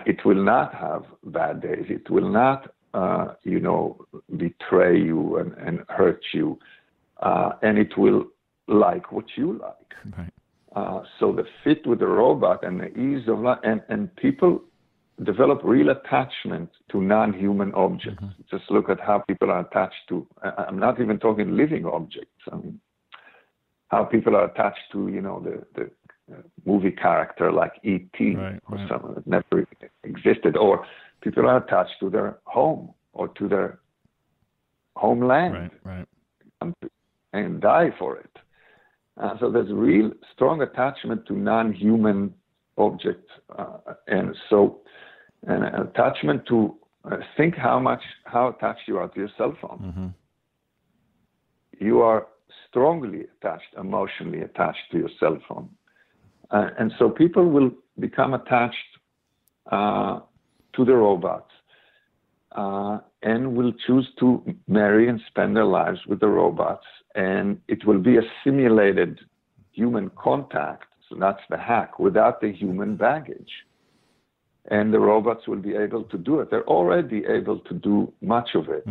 It will not have bad days. It will not, betray you and hurt you. And it will like what you like. So the fit with the robot and the ease of life, and people develop real attachment to non-human objects. Just look at how people are attached to, I'm not even talking living objects. I mean, how people are attached to, the movie character like E.T. or someone that never existed, or people are attached to their home or to their homeland and die for it. So there's real strong attachment to non-human objects. And an attachment to, think how attached you are to your cell phone. You are strongly attached, emotionally attached to your cell phone. And so people will become attached to the robots and will choose to marry and spend their lives with the robots. And it will be a simulated human contact. So that's the hack, without the human baggage. And the robots will be able to do it. They're already able to do much of it.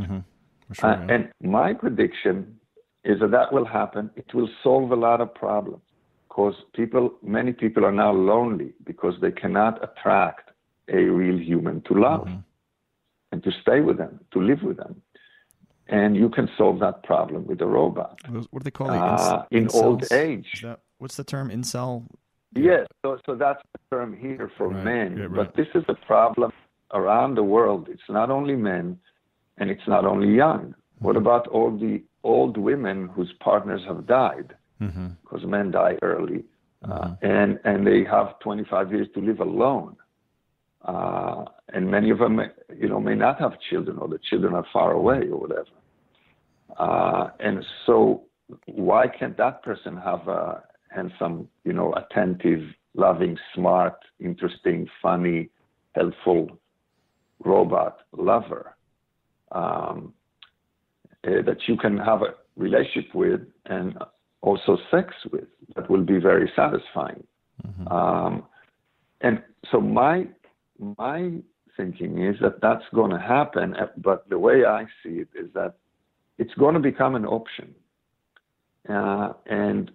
And my prediction is that will happen. It will solve a lot of problems, because many people are now lonely because they cannot attract a real human to love and to stay with them, to live with them. And you can solve that problem with a robot. What do they call it? In old age. What's the term, incel? Yes, so that's the term here for men. But this is a problem around the world. It's not only men, and it's not only young. What about all the old women whose partners have died, because men die early, and they have 25 years to live alone. And many of them, may not have children, or the children are far away, or whatever. And so, why can't that person have a handsome, attentive, loving, smart, interesting, funny, helpful robot lover that you can have a relationship with and also sex with that will be very satisfying? And so my thinking is that that's going to happen, but the way I see it is that it's going to become an option. And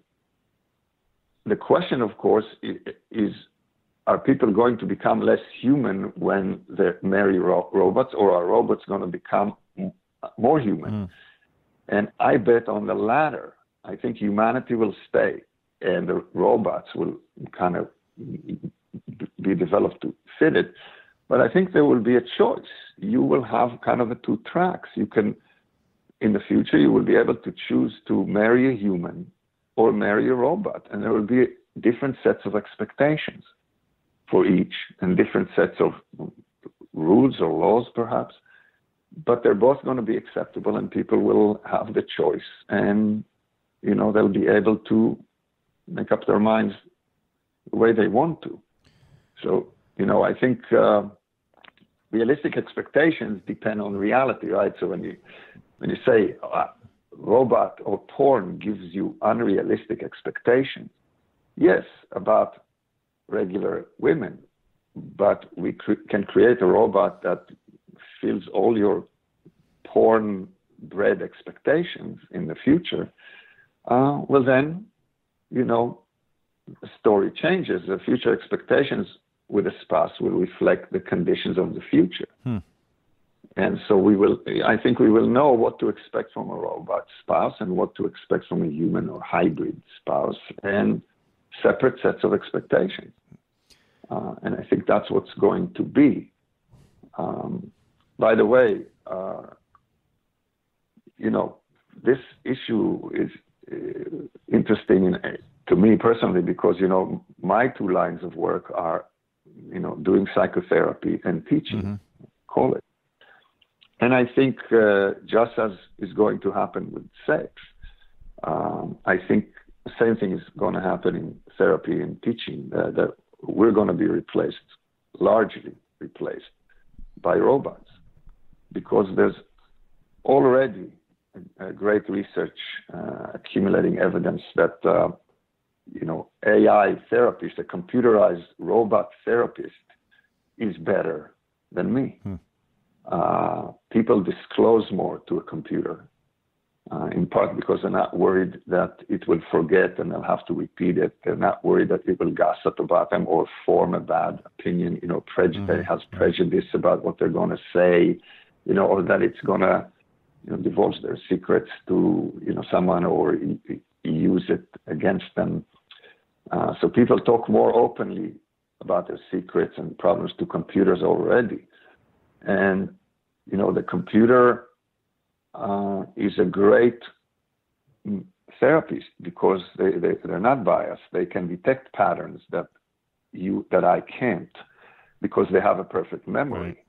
the question, of course, is, are people going to become less human when they marry robots, or are robots going to become more human? And I bet on the latter. I think humanity will stay, and the robots will kind of be developed to fit it. But I think there will be a choice. You will have kind of the two tracks. You can, in the future, you will be able to choose to marry a human or marry a robot, and there will be different sets of expectations for each, and different sets of rules or laws, perhaps. But they're both going to be acceptable, and people will have the choice, and they'll be able to make up their minds the way they want to. So, I think realistic expectations depend on reality, right? So when you say robot or porn gives you unrealistic expectations, yes, about regular women, but we can create a robot that fills all your porn-bred expectations in the future. Well, then, the story changes. The future expectations with a spouse will reflect the conditions of the future. And so I think we will know what to expect from a robot spouse and what to expect from a human or hybrid spouse, and separate sets of expectations. And I think that's what's going to be. By the way, this issue is interesting to me personally, because, my two lines of work are, doing psychotherapy and teaching, call it. And I think just as is going to happen with sex, I think the same thing is going to happen in therapy and teaching, that we're going to be largely replaced by robots, because there's already great research accumulating evidence that, AI therapist, a computerized robot therapist, is better than me. People disclose more to a computer, in part because they're not worried that it will forget and they'll have to repeat it. They're not worried that it will gossip about them or form a bad opinion, has prejudice about what they're going to say, or that it's going to, divulge their secrets to, someone, or use it against them. So people talk more openly about their secrets and problems to computers already. And, the computer is a great therapist, because they're not biased. They can detect patterns that I can't, because they have a perfect memory.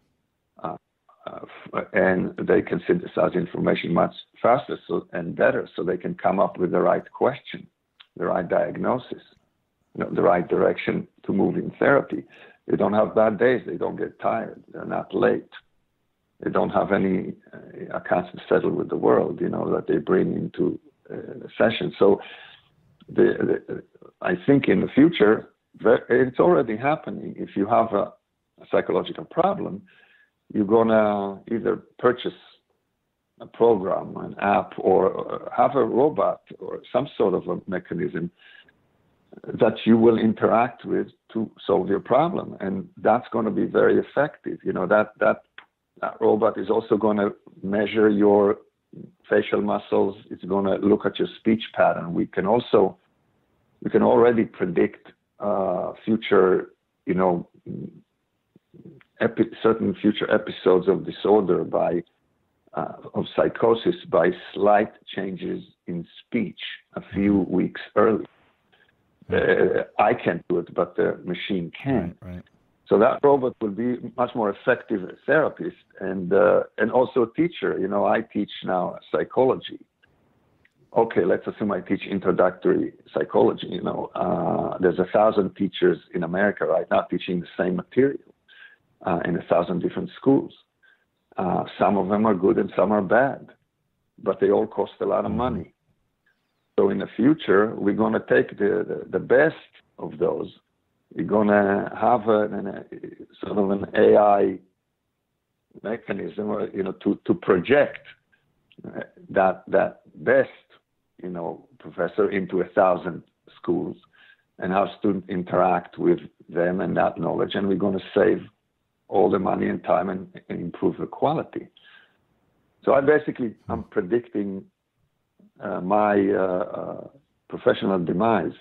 And they can synthesize information much faster and better, so they can come up with the right question, the right diagnosis, the right direction to move in therapy. They don't have bad days. They don't get tired. They're not late. They don't have any accounts to settle with the world, that they bring into the session. So I think in the future, it's already happening. If you have a psychological problem, you're going to either purchase a program, an app, or have a robot or some sort of a mechanism that you will interact with to solve your problem. And that's going to be very effective. That robot is also going to measure your facial muscles. It's going to look at your speech pattern. We can already predict future, certain future episodes of disorder by of psychosis by slight changes in speech a few weeks early. I can't do it, but the machine can. Right. So that robot will be much more effective therapist and also a teacher. I teach now psychology. Okay, let's assume I teach introductory psychology. There's 1,000 teachers in America right now teaching the same material in 1,000 different schools. Some of them are good and some are bad, but they all cost a lot of money. So in the future, we're going to take the best of those. We're going to have sort of an AI mechanism, to project that best, professor into 1,000 schools and have students interact with them and that knowledge. And we're going to save all the money and time and improve the quality. So I'm predicting my professional demise.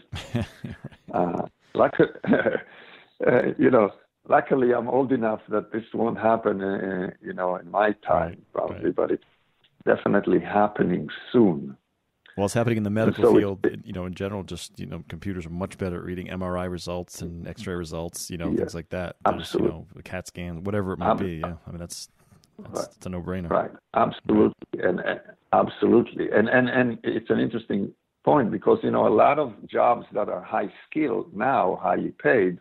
Luckily, I'm old enough that this won't happen, in my time, probably, but it's definitely happening soon. Well, it's happening in the medical field, in general. Just computers are much better at reading MRI results and X-ray results, things like that. Absolutely, the CAT scan, whatever it might be. Yeah, I mean that's it's a no-brainer. Right, absolutely, and absolutely, and it's an interesting point because a lot of jobs that are high skilled now, highly paid,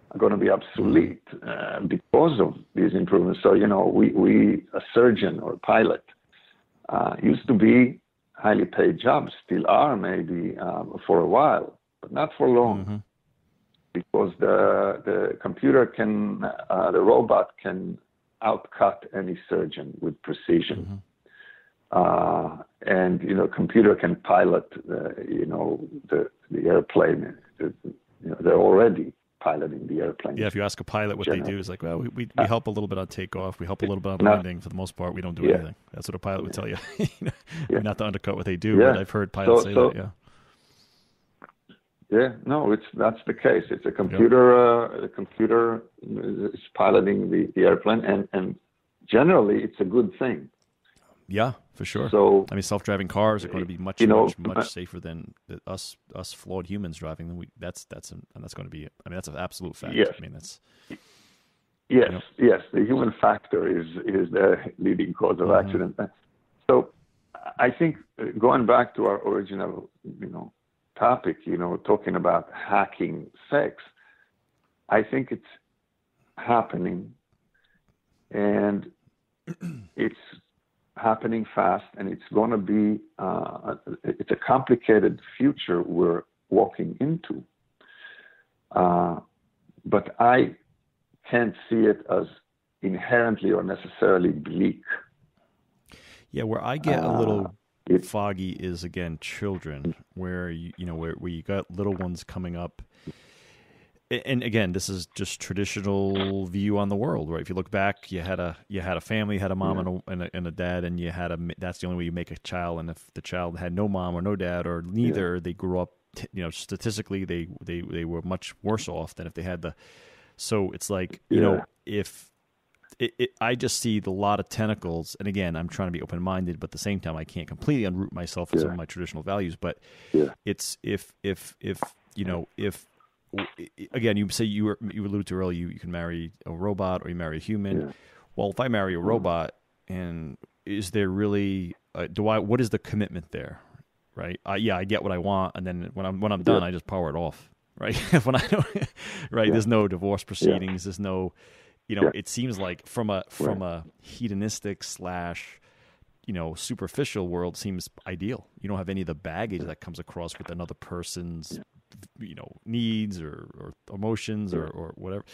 are going to be obsolete because of these improvements. So we a surgeon or a pilot used to be highly paid jobs, still are maybe for a while, but not for long, because the computer can, the robot can outcut any surgeon with precision, and computer can pilot the airplane. They're already piloting the airplane. Yeah, if you ask a pilot what they do, it's like, well, we help a little bit on takeoff, we help a little bit on landing. For the most part, we don't do anything. That's what a pilot would tell you. Not to undercut what they do, but I've heard pilots say that. Yeah, no, that's the case. It's a computer. The computer is piloting the airplane, and generally, it's a good thing. Yeah, for sure. So I mean, self-driving cars are going to be much safer than us flawed humans driving them. That's going to be. I mean, that's an absolute fact. Yes. I mean, that's. Yes. The human factor is the leading cause of accident. So I think going back to our original, topic, talking about hacking sex, I think it's happening, and it's happening fast, and it's going to be it's a complicated future we're walking into, but I can't see it as inherently or necessarily bleak. Yeah, where I get a little foggy is, again, children, where where you got little ones coming up. And again, this is just traditional view on the world, right? If you look back, you had a family, you had a mom and a dad, and that's the only way you make a child. And if the child had no mom or no dad or neither, they grew up, statistically, they were much worse off than if they had the. So it's like, if I just see a lot of tentacles, and again, I'm trying to be open-minded, but at the same time, I can't completely unroot myself from some of my traditional values. But it's if again, you say you alluded to earlier, you can marry a robot or you marry a human. Yeah. Well, if I marry a robot, and is there really what is the commitment there, right? I get what I want, and then when I'm done, I just power it off, right? When I don't, right? There's no divorce proceedings. There's no, it seems like from a hedonistic / superficial world seems ideal. You don't have any of the baggage that comes across with another person's needs or emotions or whatever.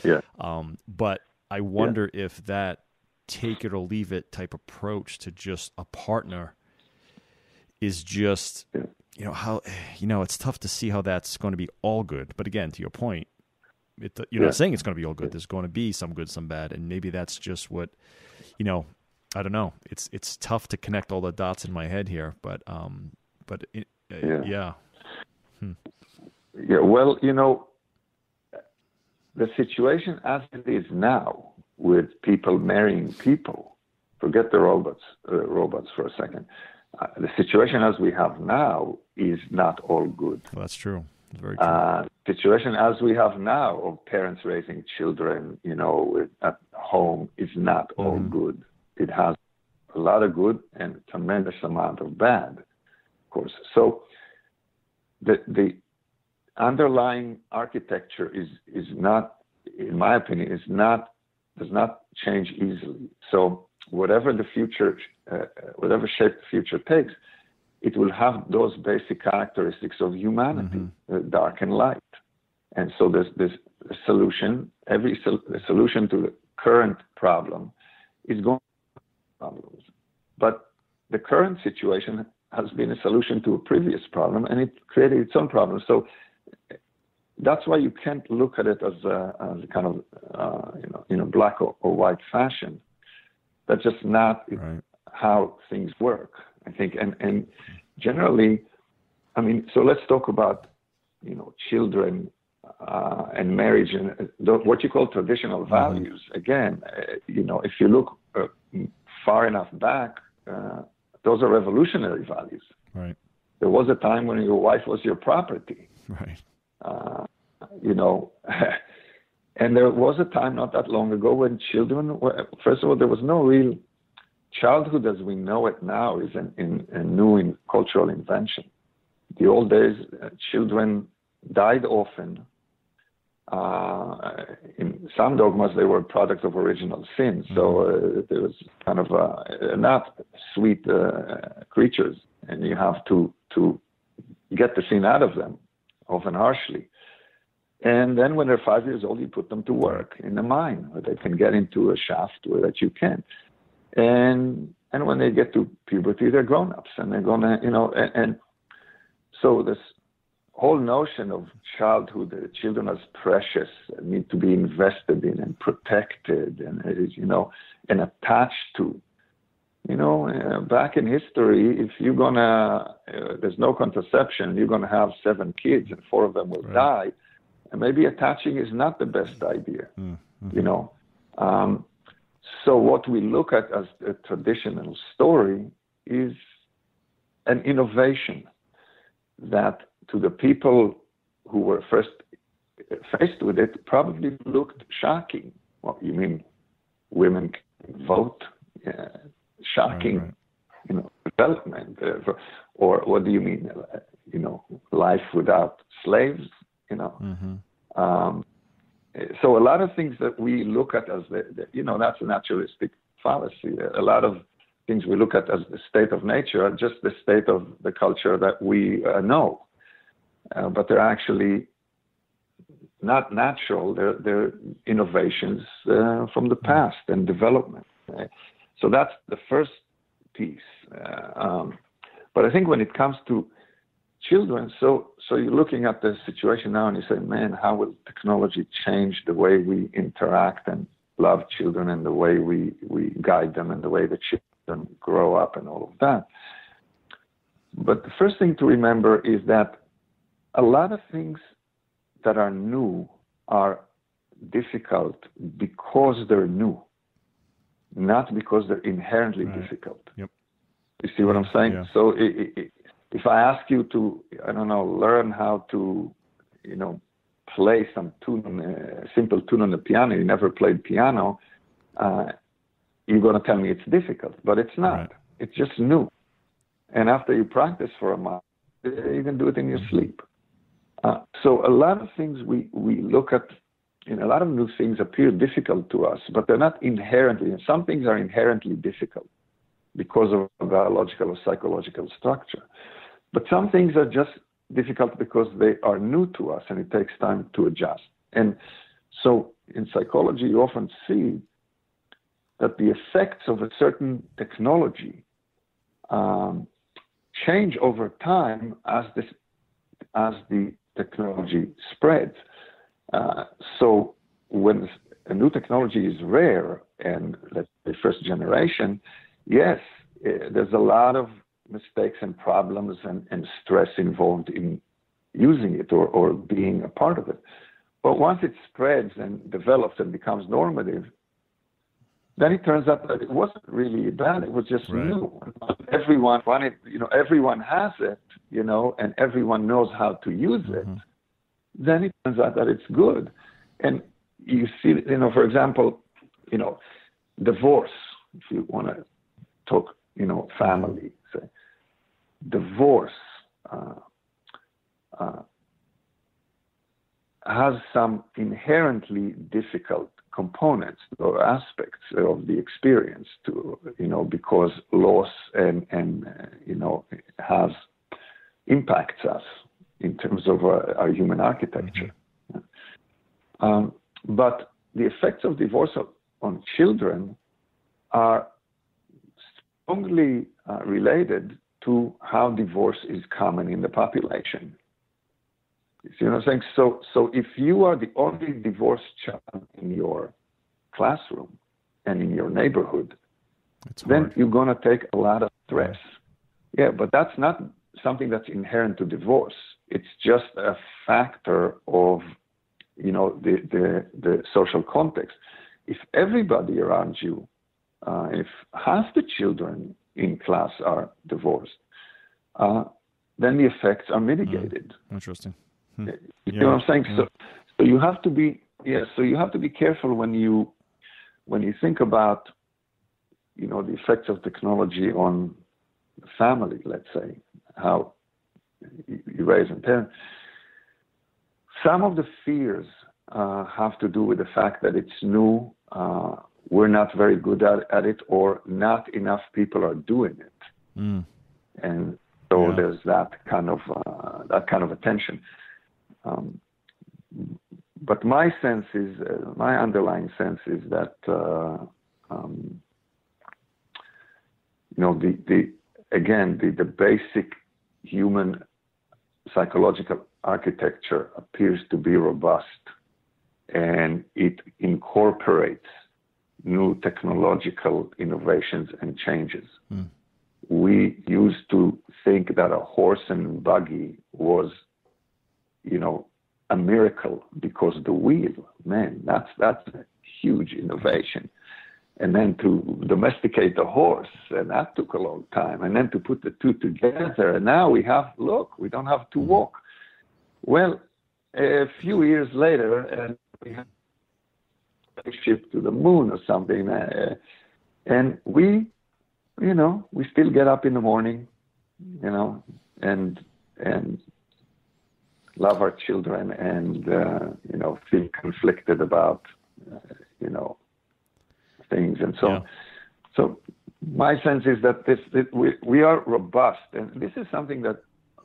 But I wonder if that take it or leave it type approach to just a partner is just how it's tough to see how that's going to be all good. But again, to your point, you're not saying it's going to be all good. There's going to be some good, some bad, and maybe that's just what I don't know. It's tough to connect all the dots in my head here, but yeah. Yeah, well, the situation as it is now with people marrying people forget the robots for a second. The situation as we have now is not all good. Well, that's true. Very true. Situation as we have now of parents raising children, at home is not all good. It has a lot of good and a tremendous amount of bad, of course. So the underlying architecture is not, in my opinion, does not change easily. So whatever the future, whatever shape the future takes, it will have those basic characteristics of humanity, dark and light. And so there's a solution. The solution to the current problem is going to be problems. But the current situation has been a solution to a previous problem, and it created its own problem. So that's why you can't look at it as a kind of, black or white fashion. That's just not how things work, I think. And generally, I mean, so let's talk about, children and marriage and what you call traditional values. Again, if you look far enough back, those are revolutionary values. Right. There was a time when your wife was your property. Right. And there was a time not that long ago when children were, first of all, there was no real childhood as we know it now is a new cultural invention. The old days, children died often. In some dogmas, they were products of original sin. So there was kind of not sweet creatures, and you have to get the sin out of them, often harshly. And then when they're 5 years old, you put them to work in the mine, where they can get into a shaft where that you can. And when they get to puberty, they're grown-ups, and they're gonna, and so this whole notion of childhood, children as precious, need to be invested in and protected, and and attached to. Back in history, if you're gonna, there's no contraception, you're gonna have 7 kids, and 4 of them will die. And maybe attaching is not the best idea, So what we look at as a traditional story is an innovation that to the people who were first faced with it probably looked shocking. What, you mean women can vote? Shocking, development. Or what do you mean, life without slaves? So a lot of things that we look at as that's a naturalistic fallacy. A lot of things we look at as the state of nature are just the state of the culture that we know, but they're actually not natural. They're innovations from the past and development. So that's the first piece. But I think when it comes to children, so you're looking at the situation now and you say, man, how will technology change the way we interact and love children and the way we guide them and the way the children grow up and all of that. But the first thing to remember is that a lot of things that are new are difficult because they're new, not because they're inherently difficult. Yep. You see what I'm saying? Yeah. So if I ask you to, learn how to, play some tune, a simple tune on the piano, you never played piano, you're going to tell me it's difficult, but it's not. Right. It's just new. And after you practice for a month, you can do it in your sleep. So a lot of things we look at, a lot of new things appear difficult to us, but they're not inherently, and some things are inherently difficult because of a biological or psychological structure. But some things are just difficult because they are new to us and it takes time to adjust. And so in psychology, you often see that the effects of a certain technology change over time as the technology spreads. So when a new technology is rare and let's say first generation, yes, there's a lot of mistakes and problems and stress involved in using it or being a part of it. But once it spreads and develops and becomes normative, Then it turns out that it wasn't really bad. It was just Right. new. Everyone wanted, everyone has it, and everyone knows how to use it. Then it turns out that it's good. And you see, for example, divorce, if you want to talk, family, say, divorce has some inherently difficult components or aspects of the experience to, because loss and impacts us in terms of our human architecture. But the effects of divorce on children are strongly related to how divorce is common in the population. You see what I'm saying? So if you are the only divorced child in your classroom and in your neighborhood, then you're going to take a lot of stress. Yeah, but that's not something that's inherent to divorce. It's just a factor of, the social context. If everybody around you, if half the children in class are divorced, then the effects are mitigated. Interesting. You know what I'm saying? Yeah. So you have to be careful when you think about the effects of technology on the family. Let's say how you raise and parent. Some of the fears have to do with the fact that it's new. We're not very good at it, or not enough people are doing it, and so there's that kind of attention. But my underlying sense is that the basic human psychological architecture appears to be robust, and it incorporates new technological innovations and changes. We used to think that a horse and buggy was, a miracle because the wheel, man, that's a huge innovation. And then to domesticate the horse, and that took a long time. And then to put the two together, and now we don't have to walk. Well, a few years later, and we have a ship to the moon or something, and we still get up in the morning, and love our children, and feel conflicted about things and so on. So my sense is that we are robust, and this is something that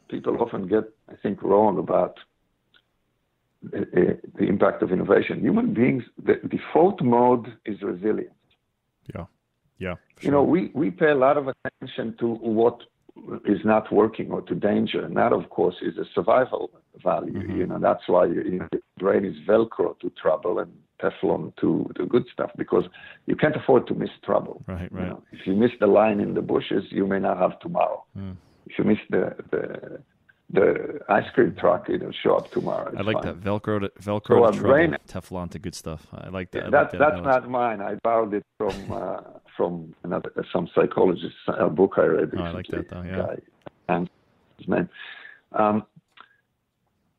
people often get, I think, wrong about the impact of innovation. Human beings, the default mode is resilience. Yeah. Sure. We pay a lot of attention to what is not working or to danger, and that, of course, is a survival value. That's why your brain is Velcro to trouble and Teflon to the good stuff, because you can't afford to miss trouble. Right. If you miss the line in the bushes, you may not have tomorrow. If you miss the ice cream truck, it'll show up tomorrow. I like fine. that Velcro to So trouble, brain, Teflon to good stuff. I like that. That's not mine. I borrowed it from some psychologist, a book I read recently. I like that though. Yeah. And his name.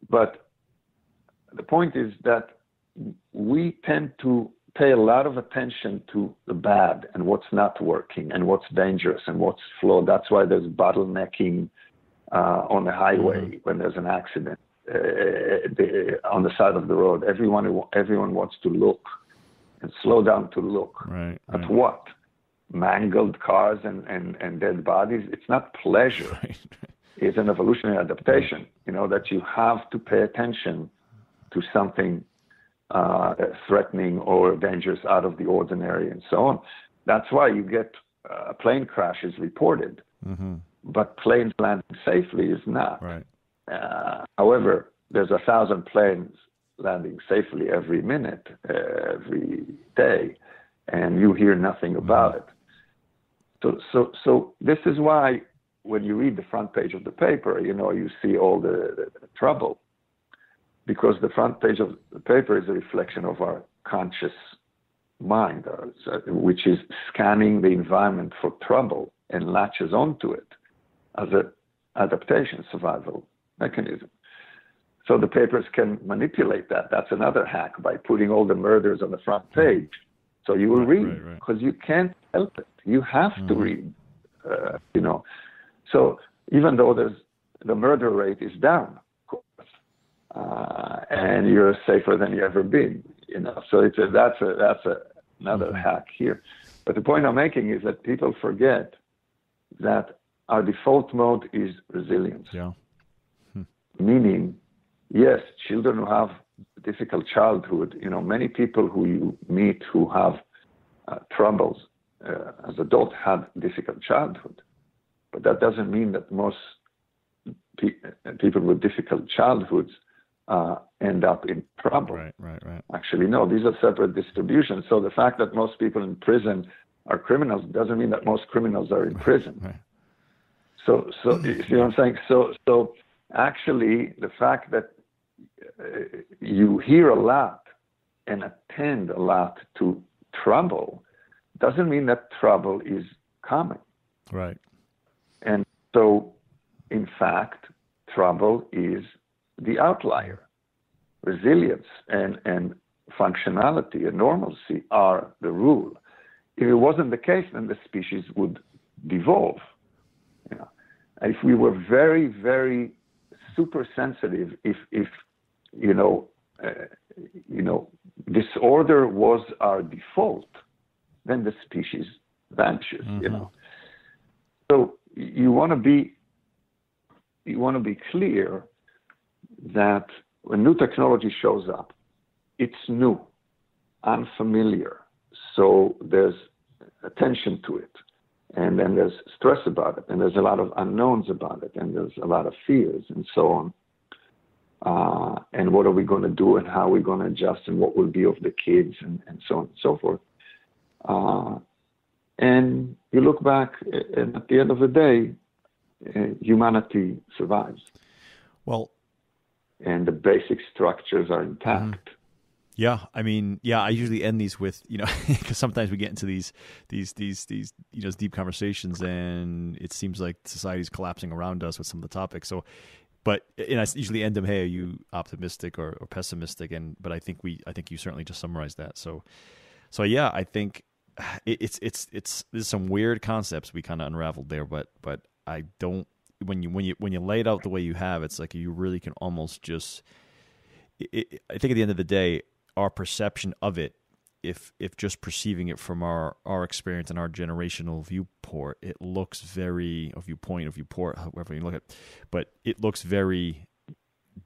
But the point is that we tend to pay a lot of attention to the bad and what's not working and what's dangerous and what's flawed. That's why there's bottlenecking on the highway when there's an accident on the side of the road. Everyone wants to look and slow down to look at what? Mangled cars and dead bodies. It's not pleasure. It's an evolutionary adaptation, that you have to pay attention to something threatening or dangerous, out of the ordinary, and so on. That's why you get plane crashes reported, but planes landing safely is not. Right. However, there's 1,000 planes landing safely every minute, every day, and you hear nothing about it. So this is why when you read the front page of the paper, you see all the trouble, because the front page of the paper is a reflection of our conscious mind, which is scanning the environment for trouble and latches onto it as an adaptation survival mechanism. So the papers can manipulate that. That's another hack, by putting all the murders on the front page. So you will read, because you can't help it. You have to read, So even though the murder rate is down, of course, and you're safer than you've ever been, So that's another hack here. But the point I'm making is that people forget that our default mode is resilience. Yeah. Meaning, yes, children who have difficult childhood, many people who you meet who have troubles as adults had difficult childhood. But that doesn't mean that most people with difficult childhoods end up in trouble. Right. Actually, no, these are separate distributions. So the fact that most people in prison are criminals doesn't mean that most criminals are in prison. Right. So you see what I'm saying? So actually, the fact that you hear a lot and attend a lot to trouble doesn't mean that trouble is common. Right. And so, in fact, trouble is the outlier. Resilience and functionality and normalcy are the rule. If it wasn't the case, then the species would devolve. If we were very, very super sensitive, if disorder was our default, then the species vanishes. So you want to be clear that when new technology shows up, it's new, unfamiliar. So there's attention to it, and then there's stress about it, and there's a lot of unknowns about it, and there's a lot of fears and so on. And what are we going to do, and how are we going to adjust, and what will be of the kids, and so on and so forth. And you look back, and at the end of the day, humanity survives. Well, and the basic structures are intact. Yeah, I mean, I usually end these with, because sometimes we get into these deep conversations, and it seems like society's collapsing around us with some of the topics. So, I usually end them, hey, are you optimistic or pessimistic? But I think you certainly just summarized that. So yeah, I think there's some weird concepts we kind of unraveled there, but I don't, when you lay it out the way you have, it's like you really can almost just, I think at the end of the day, our perception of it, if just perceiving it from our experience and our generational viewport, it looks very, viewport, however you look at it, but it looks very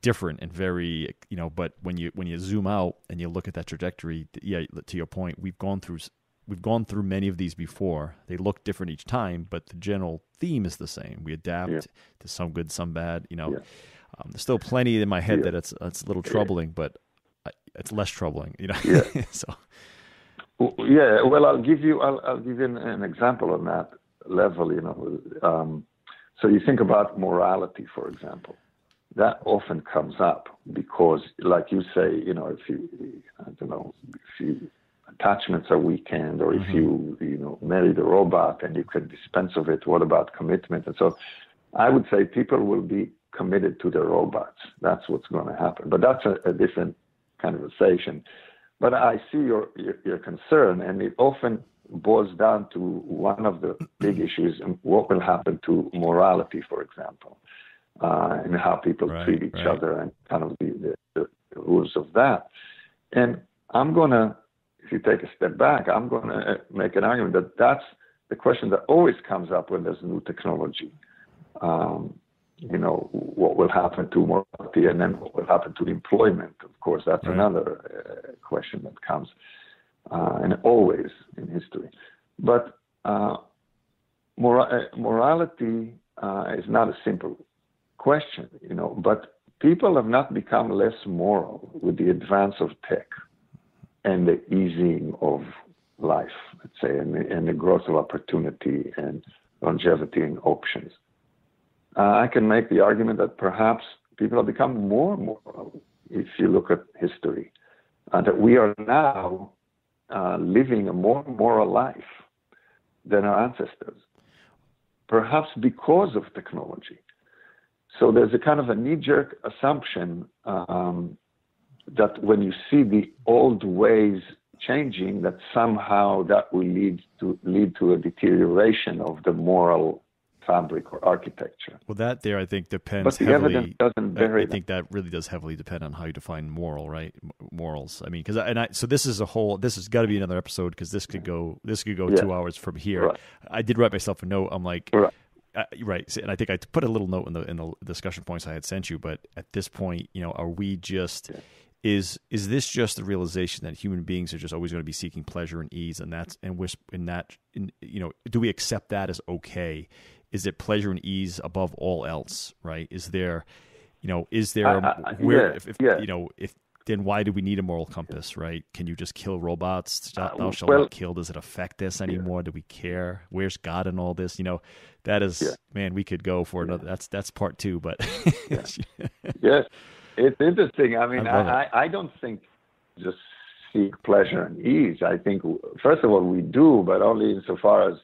different and very, but when you zoom out and you look at that trajectory, yeah, to your point, we've gone through many of these before. They look different each time, but the general theme is the same. We adapt to some good, some bad. There's still plenty in my head that it's a little troubling, but it's less troubling. So. Yeah. Well, I'll give you an example on that level. So you think about morality, for example. That often comes up because, like you say, if attachments are weakened, or if you marry the robot and you can dispense of it, what about commitment? And so I would say people will be committed to their robots. That's what's going to happen. But that's a different conversation. But I see your concern, and it often boils down to one of the big issues, and what will happen to morality, for example, and how people treat each other, and kind of the rules of that. And I'm going to, if you take a step back, I'm going to make an argument that that's the question that always comes up when there's new technology. What will happen to morality, and then what will happen to employment? Of course, that's another question that comes, and always in history. But morality is not a simple question, but people have not become less moral with the advance of tech and the easing of life, let's say, and the growth of opportunity and longevity and options. I can make the argument that perhaps people have become more moral if you look at history, that we are now living a more moral life than our ancestors, perhaps because of technology. So there's a kind of a knee-jerk assumption that when you see the old ways changing, that somehow that will lead to a deterioration of the moral fabric or architecture. Well, that there I think depends but the heavily. Evidence doesn't bear I think that really does heavily depend on how you define moral, right? Morals. I mean, so this is a whole. This has got to be another episode because this could go 2 hours from here. Right. I did write myself a note. I'm like, right. Right, and I think I put a little note in the discussion points I had sent you. But at this point, are we just? Yeah. Is this just the realization that human beings are just always going to be seeking pleasure and ease, and do we accept that as okay? Is it pleasure and ease above all else, right? Is there, if then why do we need a moral compass, right? Can you just kill robots? Thou shalt not kill. Does it affect us anymore? Do we care? Where's God in all this? That is, man, we could go for another. That's part 2, but yes, it's interesting. I mean, I don't think just seek pleasure and ease. I think first of all we do, but only insofar as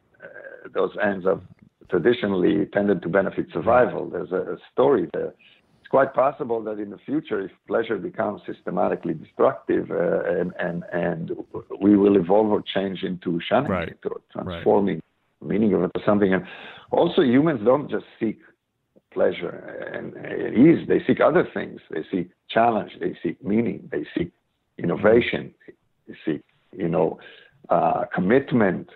those ends have traditionally tended to benefit survival. There's a story there. It's quite possible that in the future, if pleasure becomes systematically destructive, and we will evolve or change into shunning it or transforming meaning of it or something. And also, humans don't just seek pleasure and ease; they seek other things. They seek challenge. They seek meaning. They seek innovation. They seek, commitment,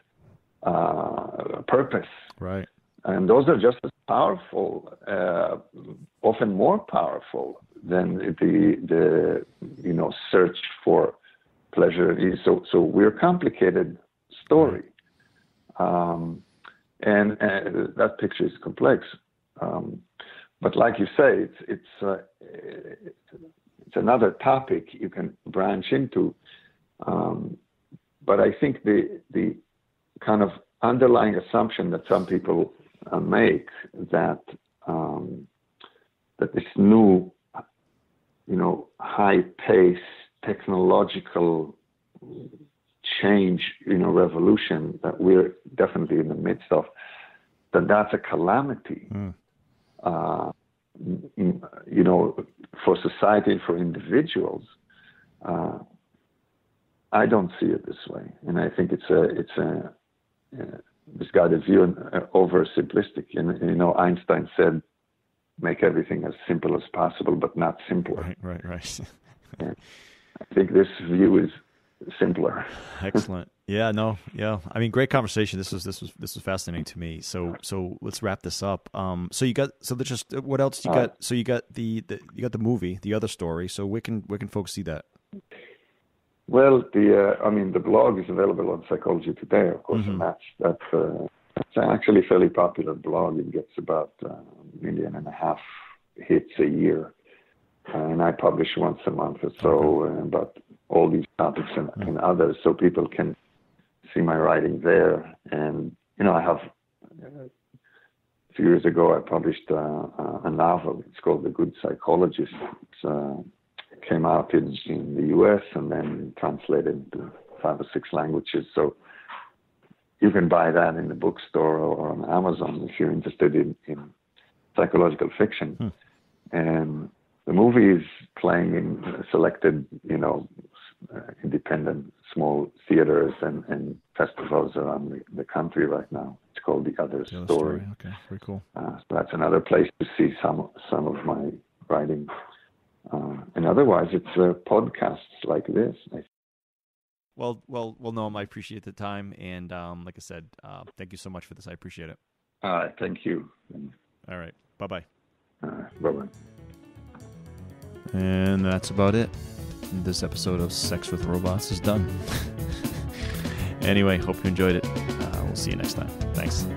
purpose. Right. And those are just as powerful, often more powerful than the search for pleasure and ease. So we're a complicated story, and that picture is complex. But like you say, it's another topic you can branch into. But I think the kind of underlying assumption that some people make that this new, high-paced technological change, revolution that we're definitely in the midst of, that's a calamity, for society and for individuals. I don't see it this way, and I think it's a misguided view and over simplistic. Einstein said, "Make everything as simple as possible, but not simpler." Right. I think this view is simpler. Excellent. Yeah. I mean, great conversation. This was fascinating to me. So let's wrap this up. What else you got? So you got the movie, The Other Story. So where can folks see that? Well, the blog is available on Psychology Today, of course, and that's actually a fairly popular blog. It gets about 1.5 million hits a year, and I publish once a month or so about all these topics and others, so people can see my writing there. And I have a few years ago I published a novel. It's called The Good Psychologist. It came out in the U.S. and then translated into 5 or 6 languages. So you can buy that in the bookstore or on Amazon if you're interested in psychological fiction. And the movie is playing in selected, independent small theaters and festivals around the country right now. It's called The Other Story. Okay, very cool. So that's another place to see some of my writing. And otherwise, it's podcasts like this. Well, Noam, I appreciate the time, and like I said, thank you so much for this. I appreciate it. All right, thank you. All right, bye-bye. Bye-bye. And that's about it. This episode of Sex with Robots is done. Anyway, hope you enjoyed it. We'll see you next time. Thanks.